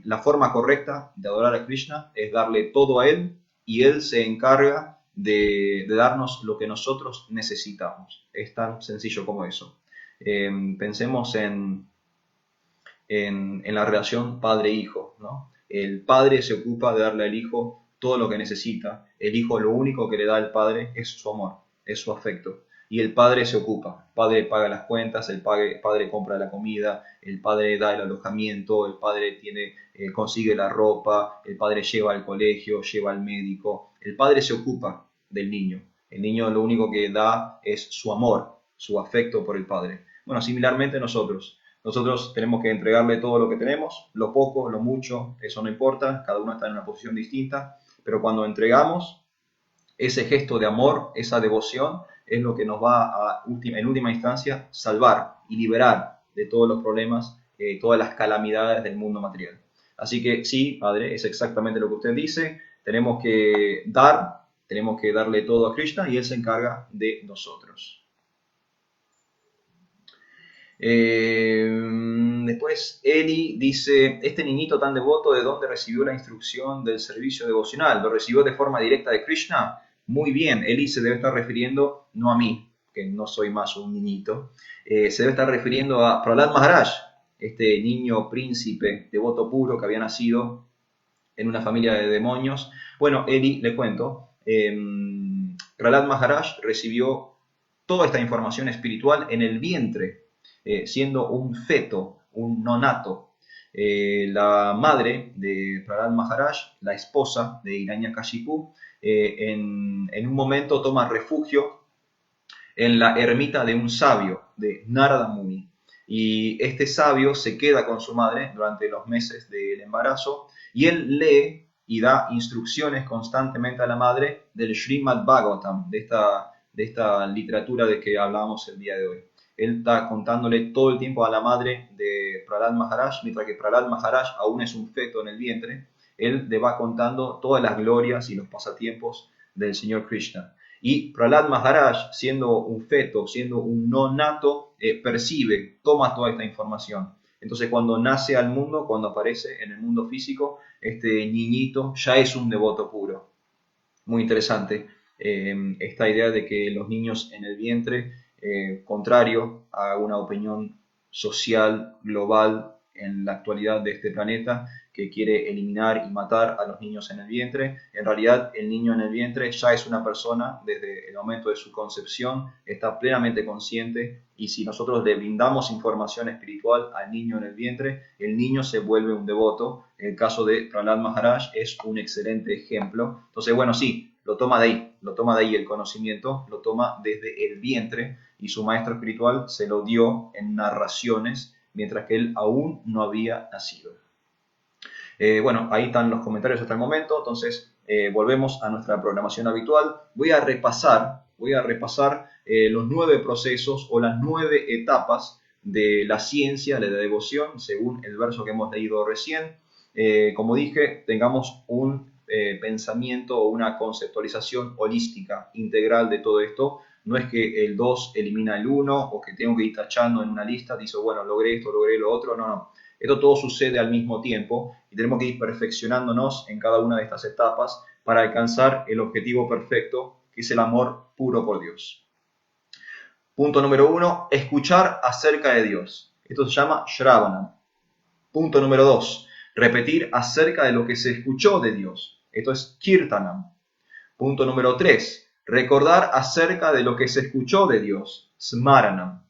la forma correcta de adorar a Krishna es darle todo a él y él se encarga de darnos lo que nosotros necesitamos. Es tan sencillo como eso. Pensemos en la relación padre-hijo, ¿no? El padre se ocupa de darle al hijo todo lo que necesita. El hijo lo único que le da al padre es su amor, es su afecto. Y el padre se ocupa. El padre paga las cuentas, el padre compra la comida, el padre da el alojamiento, el padre consigue la ropa, el padre lleva al colegio, lleva al médico. El padre se ocupa del niño. El niño lo único que da es su amor, su afecto por el padre. Bueno, similarmente nosotros. Nosotros tenemos que entregarle todo lo que tenemos, lo poco, lo mucho, eso no importa, cada uno está en una posición distinta, pero cuando entregamos ese gesto de amor, esa devoción, es lo que nos va a, en última instancia, salvar y liberar de todos los problemas, todas las calamidades del mundo material. Así que sí, padre, es exactamente lo que usted dice, tenemos que darle todo a Krishna y él se encarga de nosotros. Después Eli dice, este niñito tan devoto, ¿de dónde recibió la instrucción del servicio devocional? ¿Lo recibió de forma directa de Krishna? Muy bien, Eli se debe estar refiriendo, no a mí, que no soy más un niñito, se debe estar refiriendo a Prahlad Maharaj, este niño príncipe devoto puro que había nacido en una familia de demonios. Bueno, Eli, le cuento, Prahlad Maharaj recibió toda esta información espiritual en el vientre, siendo un feto, un nonato. La madre de Prahlad Maharaj, la esposa de Hiranyakashipu, en un momento toma refugio en la ermita de un sabio, de Narada Muni. Y este sabio se queda con su madre durante los meses del embarazo y él lee y da instrucciones constantemente a la madre del Srimad Bhagavatam, de esta literatura de que hablábamos el día de hoy. Él está contándole todo el tiempo a la madre de Prahlad Maharaj, mientras que Prahlad Maharaj aún es un feto en el vientre, él le va contando todas las glorias y los pasatiempos del Señor Krishna. Y Prahlad Maharaj, siendo un feto, siendo un no nato, percibe, toma toda esta información. Entonces cuando nace al mundo, cuando aparece en el mundo físico, este niñito ya es un devoto puro. Muy interesante esta idea de que los niños en el vientre, contrario a una opinión social global en la actualidad de este planeta, que quiere eliminar y matar a los niños en el vientre, en realidad el niño en el vientre ya es una persona desde el momento de su concepción, está plenamente consciente y si nosotros le brindamos información espiritual al niño en el vientre, el niño se vuelve un devoto. El caso de Prahlad Maharaj es un excelente ejemplo. Entonces, bueno, sí, lo toma de ahí el conocimiento, lo toma desde el vientre y su maestro espiritual se lo dio en narraciones mientras que él aún no había nacido. Bueno, ahí están los comentarios hasta el momento, entonces volvemos a nuestra programación habitual. Voy a repasar los 9 procesos o las 9 etapas de la ciencia, de la devoción, según el verso que hemos leído recién. Como dije, tengamos un pensamiento o una conceptualización holística, integral de todo esto. No es que el 2 elimina el 1 o que tengo que ir tachando en una lista, dice, bueno, logré esto, logré lo otro. No. Esto todo sucede al mismo tiempo y tenemos que ir perfeccionándonos en cada una de estas etapas para alcanzar el objetivo perfecto, que es el amor puro por Dios. Punto número 1, escuchar acerca de Dios. Esto se llama Shravanam. Punto número 2, repetir acerca de lo que se escuchó de Dios. Esto es Kirtanam. Punto número 3, recordar acerca de lo que se escuchó de Dios. Smaranam.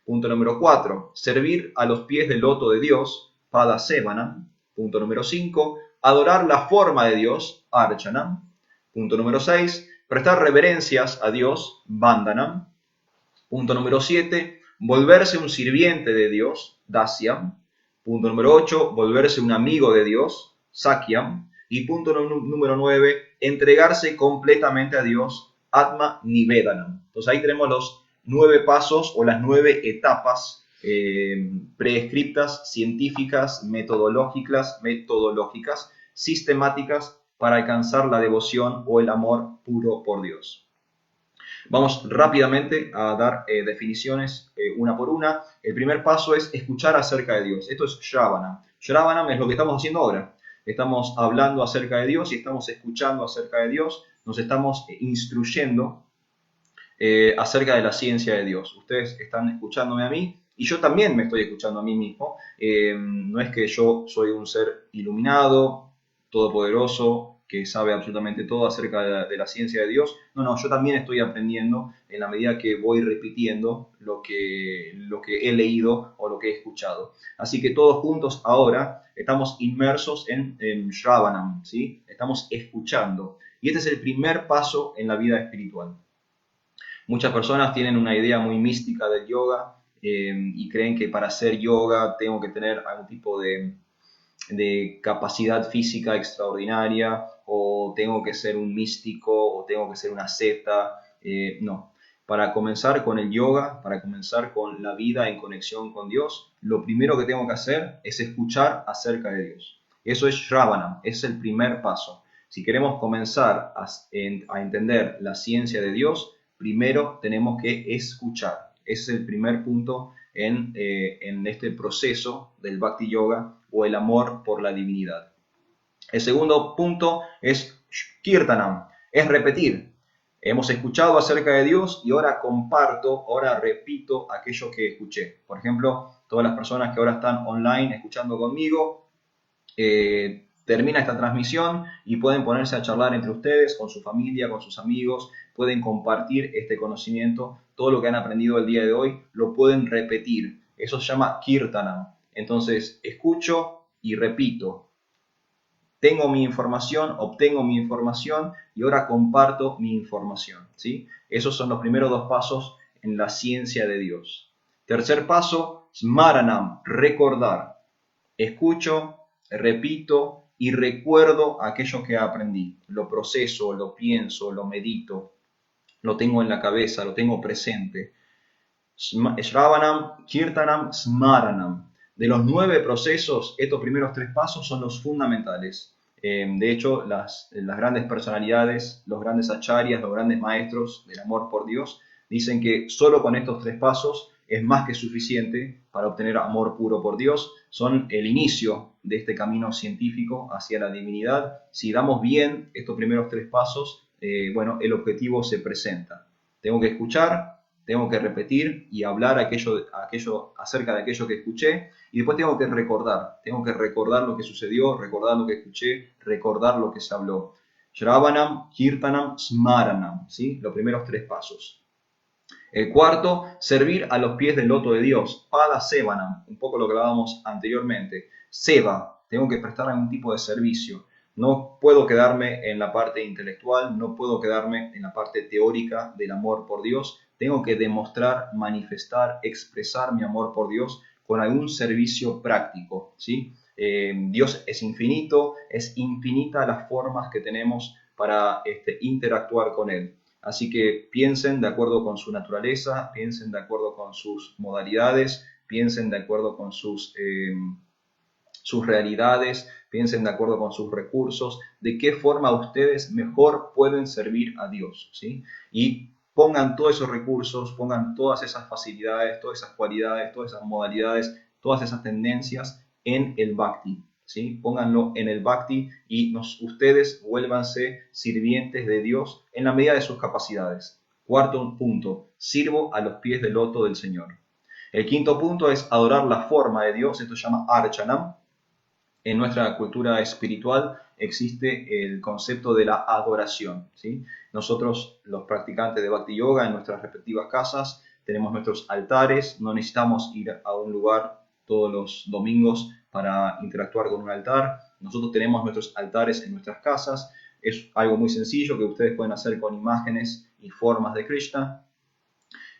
Punto número 4, servir a los pies del loto de Dios, Padasevanam. Punto número 5, adorar la forma de Dios, Archanam. Punto número 6, prestar reverencias a Dios, Vandanam. Punto número 7, volverse un sirviente de Dios, Dasyam. Punto número 8, volverse un amigo de Dios, Sakyam. Y punto número 9, entregarse completamente a Dios, Atma Nivedanam. Entonces ahí tenemos los 9 pasos o las 9 etapas prescriptas, científicas, metodológicas, sistemáticas para alcanzar la devoción o el amor puro por Dios. Vamos rápidamente a dar definiciones una por una. El primer paso es escuchar acerca de Dios. Esto es Shravanam. Shravanam es lo que estamos haciendo ahora. Estamos hablando acerca de Dios y estamos escuchando acerca de Dios. Nos estamos instruyendo acerca de la ciencia de Dios. Ustedes están escuchándome a mí y yo también me estoy escuchando a mí mismo. No es que yo soy un ser iluminado, todopoderoso, que sabe absolutamente todo acerca de la ciencia de Dios. No, yo también estoy aprendiendo en la medida que voy repitiendo lo que he leído o lo que he escuchado. Así que todos juntos ahora estamos inmersos en Shravanam, ¿sí? Estamos escuchando. Y este es el primer paso en la vida espiritual. Muchas personas tienen una idea muy mística del yoga y creen que para hacer yoga tengo que tener algún tipo de capacidad física extraordinaria, o tengo que ser un místico, o tengo que ser una asceta. No. Para comenzar con el yoga, para comenzar con la vida en conexión con Dios, lo primero que tengo que hacer es escuchar acerca de Dios. Eso es Shravanam, es el primer paso. Si queremos comenzar a entender la ciencia de Dios, primero tenemos que escuchar. Ese es el primer punto en este proceso del Bhakti Yoga o el amor por la divinidad. El segundo punto es Kirtanam, es repetir. Hemos escuchado acerca de Dios y ahora comparto, ahora repito aquello que escuché. Por ejemplo, todas las personas que ahora están online escuchando conmigo, termina esta transmisión y pueden ponerse a charlar entre ustedes, con su familia, con sus amigos, pueden compartir este conocimiento, todo lo que han aprendido el día de hoy, lo pueden repetir. Eso se llama Kirtanam. Entonces, escucho y repito. Tengo mi información, obtengo mi información y ahora comparto mi información, ¿sí? Esos son los primeros 2 pasos en la ciencia de Dios. Tercer paso, Smaranam, recordar. Escucho, repito y recuerdo aquello que aprendí. Lo proceso, lo pienso, lo medito, lo tengo en la cabeza, lo tengo presente. Shravanam, Kirtanam, Smaranam. De los 9 procesos, estos primeros 3 pasos son los fundamentales. De hecho, las grandes personalidades, los grandes acharyas, los grandes maestros del amor por Dios, dicen que solo con estos 3 pasos es más que suficiente para obtener amor puro por Dios. Son el inicio de este camino científico hacia la divinidad. Si damos bien estos primeros 3 pasos, el objetivo se presenta. Tengo que escuchar, tengo que repetir y hablar acerca de aquello que escuché, y después tengo que recordar lo que sucedió, recordar lo que escuché, recordar lo que se habló. Shravanam, Kirtanam, Smaranam, ¿sí? Los primeros 3 pasos. El cuarto, servir a los pies del loto de Dios, Padasevanam, un poco lo que hablábamos anteriormente. Seva, tengo que prestar algún tipo de servicio. No puedo quedarme en la parte intelectual, no puedo quedarme en la parte teórica del amor por Dios. Tengo que demostrar, manifestar, expresar mi amor por Dios con algún servicio práctico, ¿sí? Dios es infinito, es infinita las formas que tenemos para interactuar con Él. Así que piensen de acuerdo con su naturaleza, piensen de acuerdo con sus modalidades, piensen de acuerdo con sus realidades, piensen de acuerdo con sus recursos, de qué forma ustedes mejor pueden servir a Dios, ¿sí? Y pongan todos esos recursos, pongan todas esas facilidades, todas esas cualidades, todas esas modalidades, todas esas tendencias en el Bhakti, ¿sí? Pónganlo en el Bhakti y ustedes vuélvanse sirvientes de Dios en la medida de sus capacidades. Cuarto punto, sirvo a los pies del loto del Señor. El quinto punto es adorar la forma de Dios, esto se llama Archanam. En nuestra cultura espiritual existe el concepto de la adoración, ¿sí? Nosotros, los practicantes de Bhakti Yoga, en nuestras respectivas casas, tenemos nuestros altares, no necesitamos ir a un lugar todos los domingos para interactuar con un altar. Nosotros tenemos nuestros altares en nuestras casas. Es algo muy sencillo que ustedes pueden hacer con imágenes y formas de Krishna.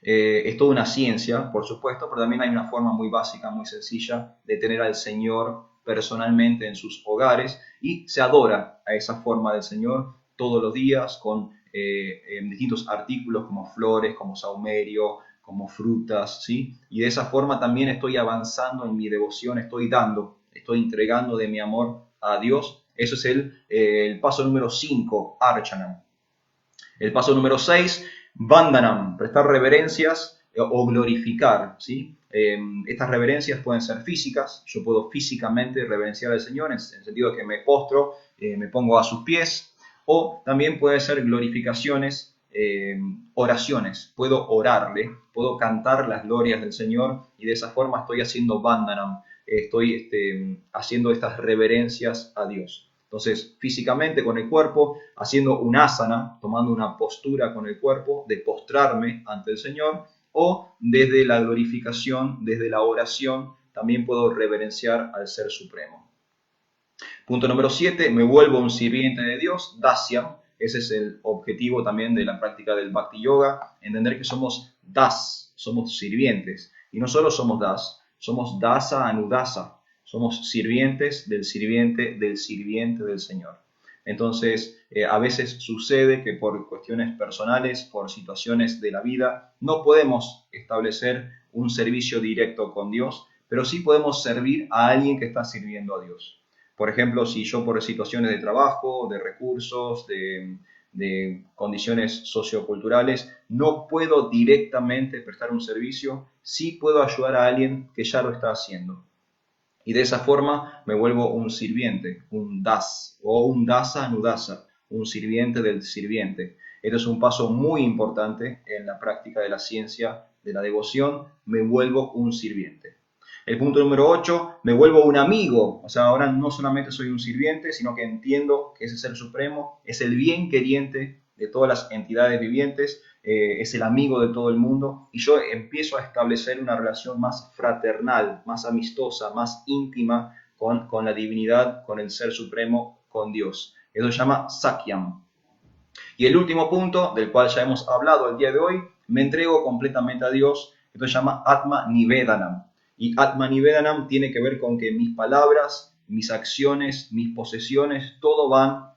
Es toda una ciencia, por supuesto, pero también hay una forma muy básica, muy sencilla de tener al Señor personalmente en sus hogares y se adora a esa forma del Señor todos los días con distintos artículos como flores, como saumerio, como frutas, ¿sí? Y de esa forma también estoy avanzando en mi devoción, estoy entregando de mi amor a Dios. Eso es el paso número 5, Archanam. El paso número 6, Vandanam, prestar reverencias o glorificar, ¿sí? Estas reverencias pueden ser físicas, yo puedo físicamente reverenciar al Señor en el sentido de que me postro, me pongo a sus pies, o también puede ser glorificaciones, oraciones, puedo orarle, puedo cantar las glorias del Señor y de esa forma estoy haciendo Vandanam, estoy haciendo estas reverencias a Dios. Entonces, físicamente con el cuerpo, haciendo un asana, tomando una postura con el cuerpo, de postrarme ante el Señor, o desde la glorificación, desde la oración, también puedo reverenciar al Ser Supremo. Punto número 7, me vuelvo un sirviente de Dios, Dasyam. Ese es el objetivo también de la práctica del Bhakti Yoga, entender que somos das, somos sirvientes. Y no solo somos das, somos dasa anudasa. Somos sirvientes del sirviente del Señor. Entonces, a veces sucede que por cuestiones personales, por situaciones de la vida, no podemos establecer un servicio directo con Dios, pero sí podemos servir a alguien que está sirviendo a Dios. Por ejemplo, si yo por situaciones de trabajo, de recursos, de condiciones socioculturales, no puedo directamente prestar un servicio, sí puedo ayudar a alguien que ya lo está haciendo. Y de esa forma me vuelvo un sirviente, un das o un dasa anudasa, un sirviente del sirviente. Esto es un paso muy importante en la práctica de la ciencia de la devoción. Me vuelvo un sirviente. El punto número 8, me vuelvo un amigo. O sea, ahora no solamente soy un sirviente, sino que entiendo que ese Ser Supremo es el bien queriente de todas las entidades vivientes, es el amigo de todo el mundo, y yo empiezo a establecer una relación más fraternal, más amistosa, más íntima con la divinidad, con el Ser Supremo, con Dios. Eso se llama Sakyam. Y el último punto, del cual ya hemos hablado el día de hoy, me entrego completamente a Dios. Esto se llama Atma Nivedanam. Y Atma Nivedanam tiene que ver con que mis palabras, mis acciones, mis posesiones, todo van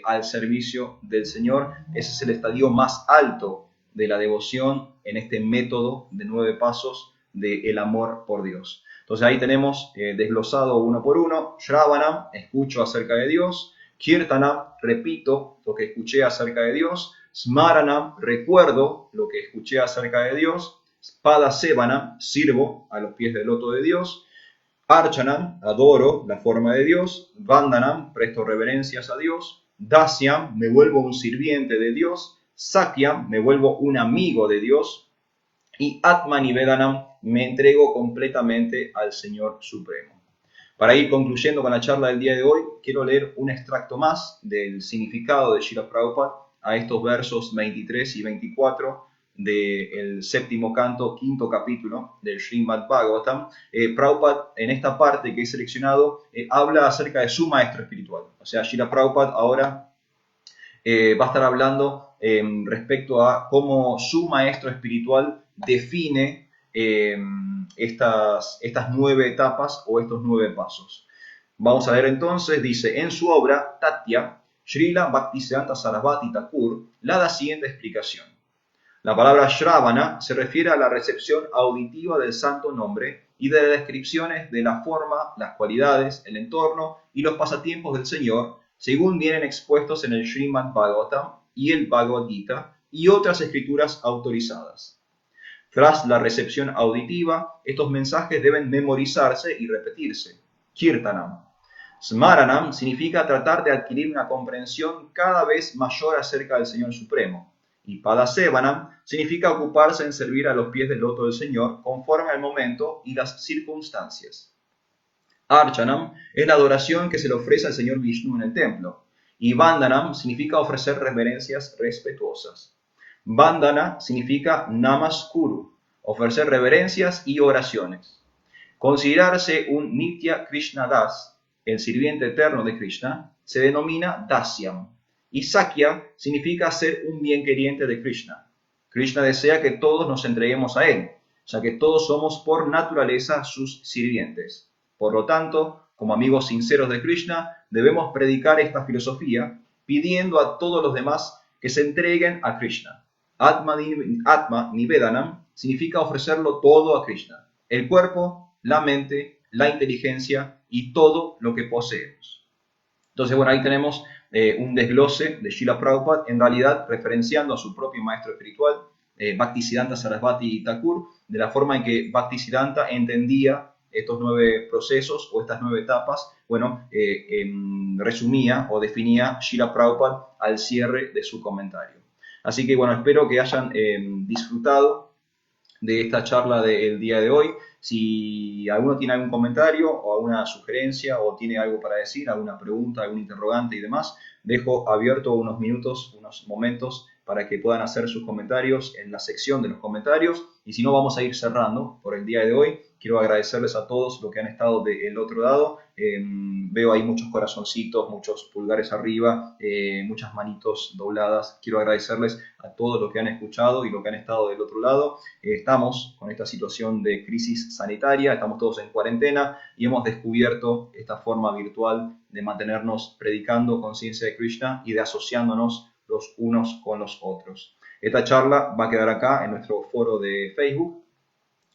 al servicio del Señor. Ese es el estadio más alto de la devoción en este método de 9 pasos del amor por Dios. Entonces ahí tenemos desglosado uno por uno. Shravanam, escucho acerca de Dios. Kirtanam, repito lo que escuché acerca de Dios. Smaranam, recuerdo lo que escuché acerca de Dios. Padasevanam, sirvo a los pies del loto de Dios. Archanam, adoro la forma de Dios. Vandanam, presto reverencias a Dios. Dasyam, me vuelvo un sirviente de Dios. Sakyam, me vuelvo un amigo de Dios. Y Atmanivedanam, me entrego completamente al Señor Supremo. Para ir concluyendo con la charla del día de hoy, quiero leer un extracto más del significado de Srila Prabhupada a estos versos 23 y 24 del séptimo canto, quinto capítulo del Srimad Bhagavatam. Prabhupada, en esta parte que he seleccionado, habla acerca de su maestro espiritual. O sea, Srila Prabhupada ahora va a estar hablando respecto a cómo su maestro espiritual define estas 9 etapas o estos 9 pasos. Vamos a ver entonces, dice, en su obra, Tatya, Srila Bhaktisiddhanta Sarasvati Thakur la da siguiente explicación. La palabra Shravana se refiere a la recepción auditiva del santo nombre y de las descripciones de la forma, las cualidades, el entorno y los pasatiempos del Señor, según vienen expuestos en el Srimad Bhagavatam y el Bhagavad Gita y otras escrituras autorizadas. Tras la recepción auditiva, estos mensajes deben memorizarse y repetirse. Kirtanam. Smaranam significa tratar de adquirir una comprensión cada vez mayor acerca del Señor Supremo. Y Padasevanam significa ocuparse en servir a los pies del loto del Señor conforme al momento y las circunstancias. Archanam es la adoración que se le ofrece al Señor Vishnu en el templo. Y Vandanam significa ofrecer reverencias respetuosas. Vandana significa Namaskuru. ofrecer reverencias y oraciones. Considerarse un Nitya Krishna Das, el sirviente eterno de Krishna, se denomina Dasyam. Y Sakya significa ser un bienqueriente de Krishna. Krishna desea que todos nos entreguemos a él, ya que todos somos por naturaleza sus sirvientes. Por lo tanto, como amigos sinceros de Krishna, debemos predicar esta filosofía pidiendo a todos los demás que se entreguen a Krishna. Atma Nivedanam significa ofrecerlo todo a Krishna, el cuerpo, la mente, la inteligencia y todo lo que poseemos. Entonces, bueno, ahí tenemos un desglose de Srila Prabhupada, en realidad referenciando a su propio maestro espiritual, Bhaktisiddhanta Sarasvati Thakur, de la forma en que Bhaktisiddhanta entendía estos 9 procesos o estas 9 etapas, bueno, resumía o definía Srila Prabhupada al cierre de su comentario. Así que, bueno, espero que hayan disfrutado de esta charla del día de hoy. Si alguno tiene algún comentario o alguna sugerencia o tiene algo para decir, alguna pregunta, algún interrogante y demás, dejo abierto unos minutos, unos momentos para que puedan hacer sus comentarios en la sección de los comentarios. Y si no, vamos a ir cerrando por el día de hoy. Quiero agradecerles a todos los que han estado del otro lado. Veo ahí muchos corazoncitos, muchos pulgares arriba, muchas manitos dobladas. Quiero agradecerles a todos los que han escuchado y los que han estado del otro lado. Estamos con esta situación de crisis sanitaria, estamos todos en cuarentena y hemos descubierto esta forma virtual de mantenernos predicando conciencia de Krishna y de asociándonos los unos con los otros. Esta charla va a quedar acá en nuestro foro de Facebook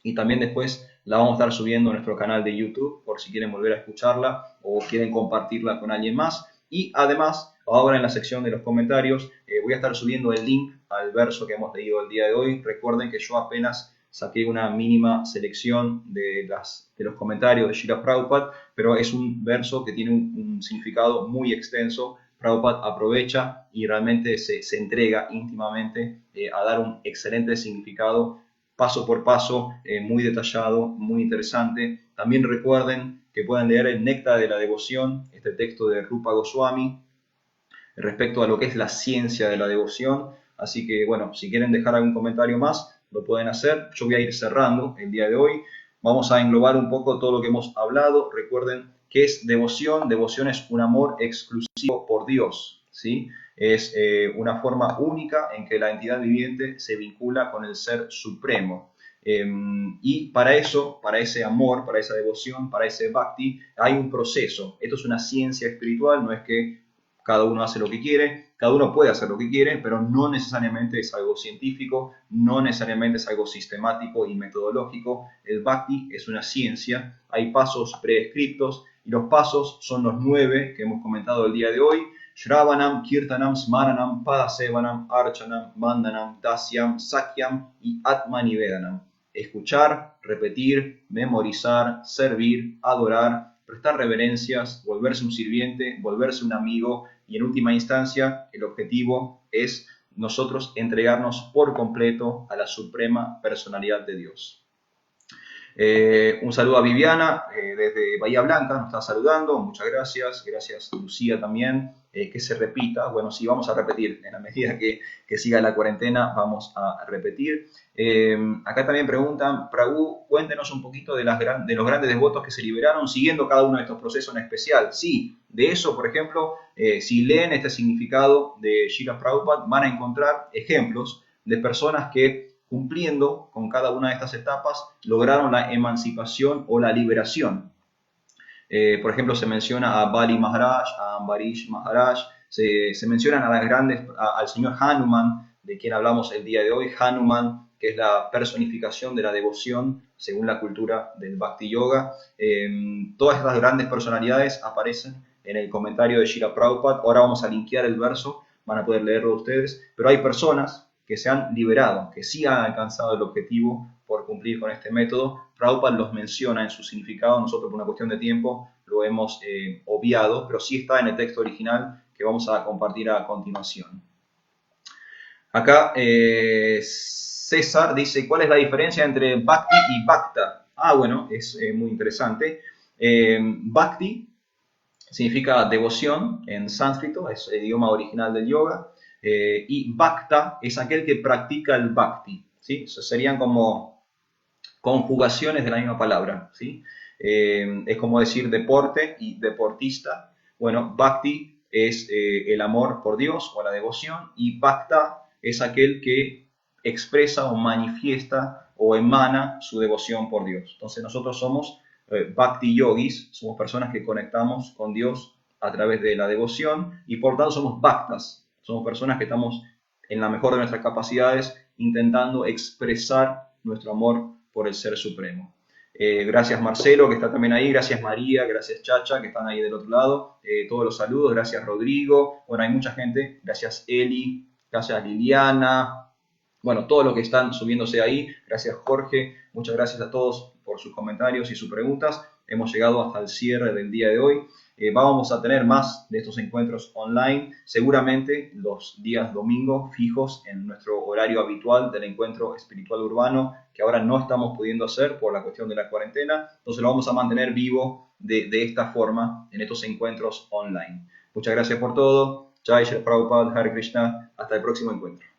y también después la vamos a estar subiendo a nuestro canal de YouTube por si quieren volver a escucharla o quieren compartirla con alguien más. Y además, ahora en la sección de los comentarios voy a estar subiendo el link al verso que hemos leído el día de hoy. Recuerden que yo apenas saqué una mínima selección de los comentarios de Srila Prabhupada, pero es un verso que tiene un significado muy extenso. Prabhupada aprovecha y realmente se entrega íntimamente a dar un excelente significado, paso por paso, muy detallado, muy interesante. También recuerden que pueden leer el Néctar de la Devoción, este texto de Rupa Goswami, respecto a lo que es la ciencia de la devoción. Así que, bueno, si quieren dejar algún comentario más, lo pueden hacer. Yo voy a ir cerrando el día de hoy. Vamos a englobar un poco todo lo que hemos hablado. Recuerden que es devoción. Devoción es un amor exclusivo por Dios, ¿sí? Es una forma única en que la entidad viviente se vincula con el Ser Supremo. Y para eso, para ese amor, para esa devoción, para ese bhakti, hay un proceso. Esto es una ciencia espiritual, no es que cada uno hace lo que quiere, cada uno puede hacer lo que quiere, pero no necesariamente es algo científico, no necesariamente es algo sistemático y metodológico. El bhakti es una ciencia, hay pasos prescriptos y los pasos son los 9 que hemos comentado el día de hoy. Shravanam, Kirtanam, Smaranam, Padasevanam, Archanam, Vandanam, Dasyam, Sakyam y Atmanivedanam. Escuchar, repetir, memorizar, servir, adorar, prestar reverencias, volverse un sirviente, volverse un amigo y en última instancia el objetivo es nosotros entregarnos por completo a la suprema personalidad de Dios. Un saludo a Viviana desde Bahía Blanca, nos está saludando, muchas gracias. Gracias Lucía también, que se repita. Bueno, sí, vamos a repetir, en la medida que siga la cuarentena vamos a repetir. Acá también preguntan, Prabhu, cuéntenos un poquito de los grandes devotos que se liberaron siguiendo cada uno de estos procesos en especial. Sí, de eso, por ejemplo, si leen este significado de Srila Prabhupada, van a encontrar ejemplos de personas que cumpliendo con cada una de estas etapas, lograron la emancipación o la liberación. Por ejemplo, se menciona a Bali Maharaj, a Ambarish Maharaj, se mencionan a las grandes, al señor Hanuman, de quien hablamos el día de hoy. Hanuman, que es la personificación de la devoción según la cultura del Bhakti Yoga. Todas estas grandes personalidades aparecen en el comentario de Srila Prabhupada. Ahora vamos a linkear el verso, van a poder leerlo ustedes, pero hay personas que se han liberado, que sí han alcanzado el objetivo por cumplir con este método. Prabhupada los menciona en su significado, nosotros por una cuestión de tiempo lo hemos obviado, pero sí está en el texto original que vamos a compartir a continuación. Acá César dice, ¿cuál es la diferencia entre Bhakti y Bhakta? Bueno, es muy interesante. Bhakti significa devoción en sánscrito, es el idioma original del yoga. Y Bhakta es aquel que practica el Bhakti, ¿sí? Serían como conjugaciones de la misma palabra, ¿sí? Es como decir deporte y deportista. Bueno, bhakti es el amor por Dios o la devoción, y bhakta es aquel que expresa o manifiesta o emana su devoción por Dios. Entonces nosotros somos bhakti yogis, somos personas que conectamos con Dios a través de la devoción, y por tanto somos bhaktas, somos personas que estamos en la mejor de nuestras capacidades intentando expresar nuestro amor por el Ser Supremo. Gracias Marcelo, que está también ahí, gracias María, gracias Chacha, que están ahí del otro lado, todos los saludos, gracias Rodrigo, bueno, hay mucha gente, gracias Eli, gracias Liliana, bueno, todos los que están subiéndose ahí, gracias Jorge, muchas gracias a todos por sus comentarios y sus preguntas. Hemos llegado hasta el cierre del día de hoy. Vamos a tener más de estos encuentros online, seguramente los días domingos fijos en nuestro horario habitual del encuentro espiritual urbano, que ahora no estamos pudiendo hacer por la cuestión de la cuarentena. Entonces lo vamos a mantener vivo de esta forma en estos encuentros online. Muchas gracias por todo. Jai Shri Prabhupada, Hare Krishna. Hasta el próximo encuentro.